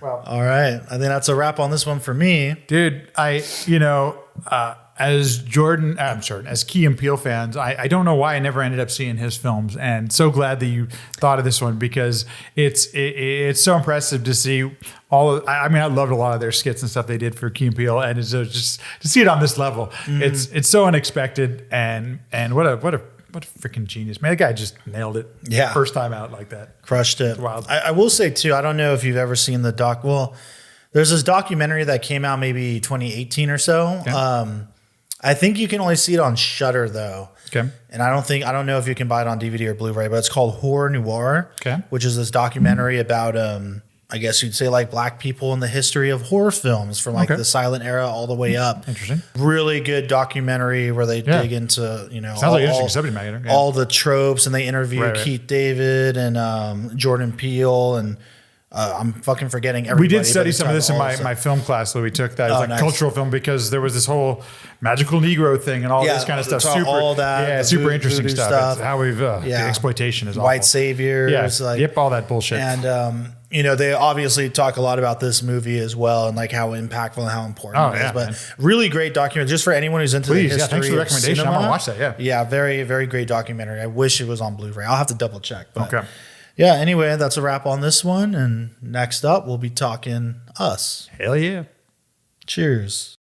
Well, all right. I think that's a wrap on this one for me, dude. As Key and Peele fans, I don't know why I never ended up seeing his films, and so glad that you thought of this one, because it's so impressive to see I loved a lot of their skits and stuff they did for Key and Peele, and it's just to see it on this level. Mm-hmm. It's so unexpected, and what a freaking genius, man. That guy just nailed it. Yeah. First time out like that. Crushed it. It's wild. I will say too, I don't know if you've ever seen the doc. Well, there's this documentary that came out maybe 2018 or so. Okay. I think you can only see it on Shudder though. Okay. And I don't know if you can buy it on DVD or Blu-ray, but it's called Horror Noir. Okay. Which is this documentary about I guess you'd say like black people in the history of horror films from like the silent era all the way up. Interesting. Really good documentary where they dig into, sounds like interesting subject matter. Yeah. All the tropes, and they interview Keith David and Jordan Peele, and I'm fucking forgetting everybody. We did study some of this in my film class that we took. That it's like cultural film, because there was this whole magical Negro thing and all this kind of stuff. Super interesting stuff. It's how we've the exploitation is white awful. saviors, all that bullshit. And they obviously talk a lot about this movie as well, and like how impactful and how important it is. But really great documentary, just for anyone who's into the history. Thanks for the recommendation. Cinema. I'm gonna watch that. Yeah, very, very great documentary. I wish it was on Blu-ray. I'll have to double check. But okay. Yeah, anyway, that's a wrap on this one. And next up, we'll be talking Us. Hell yeah. Cheers.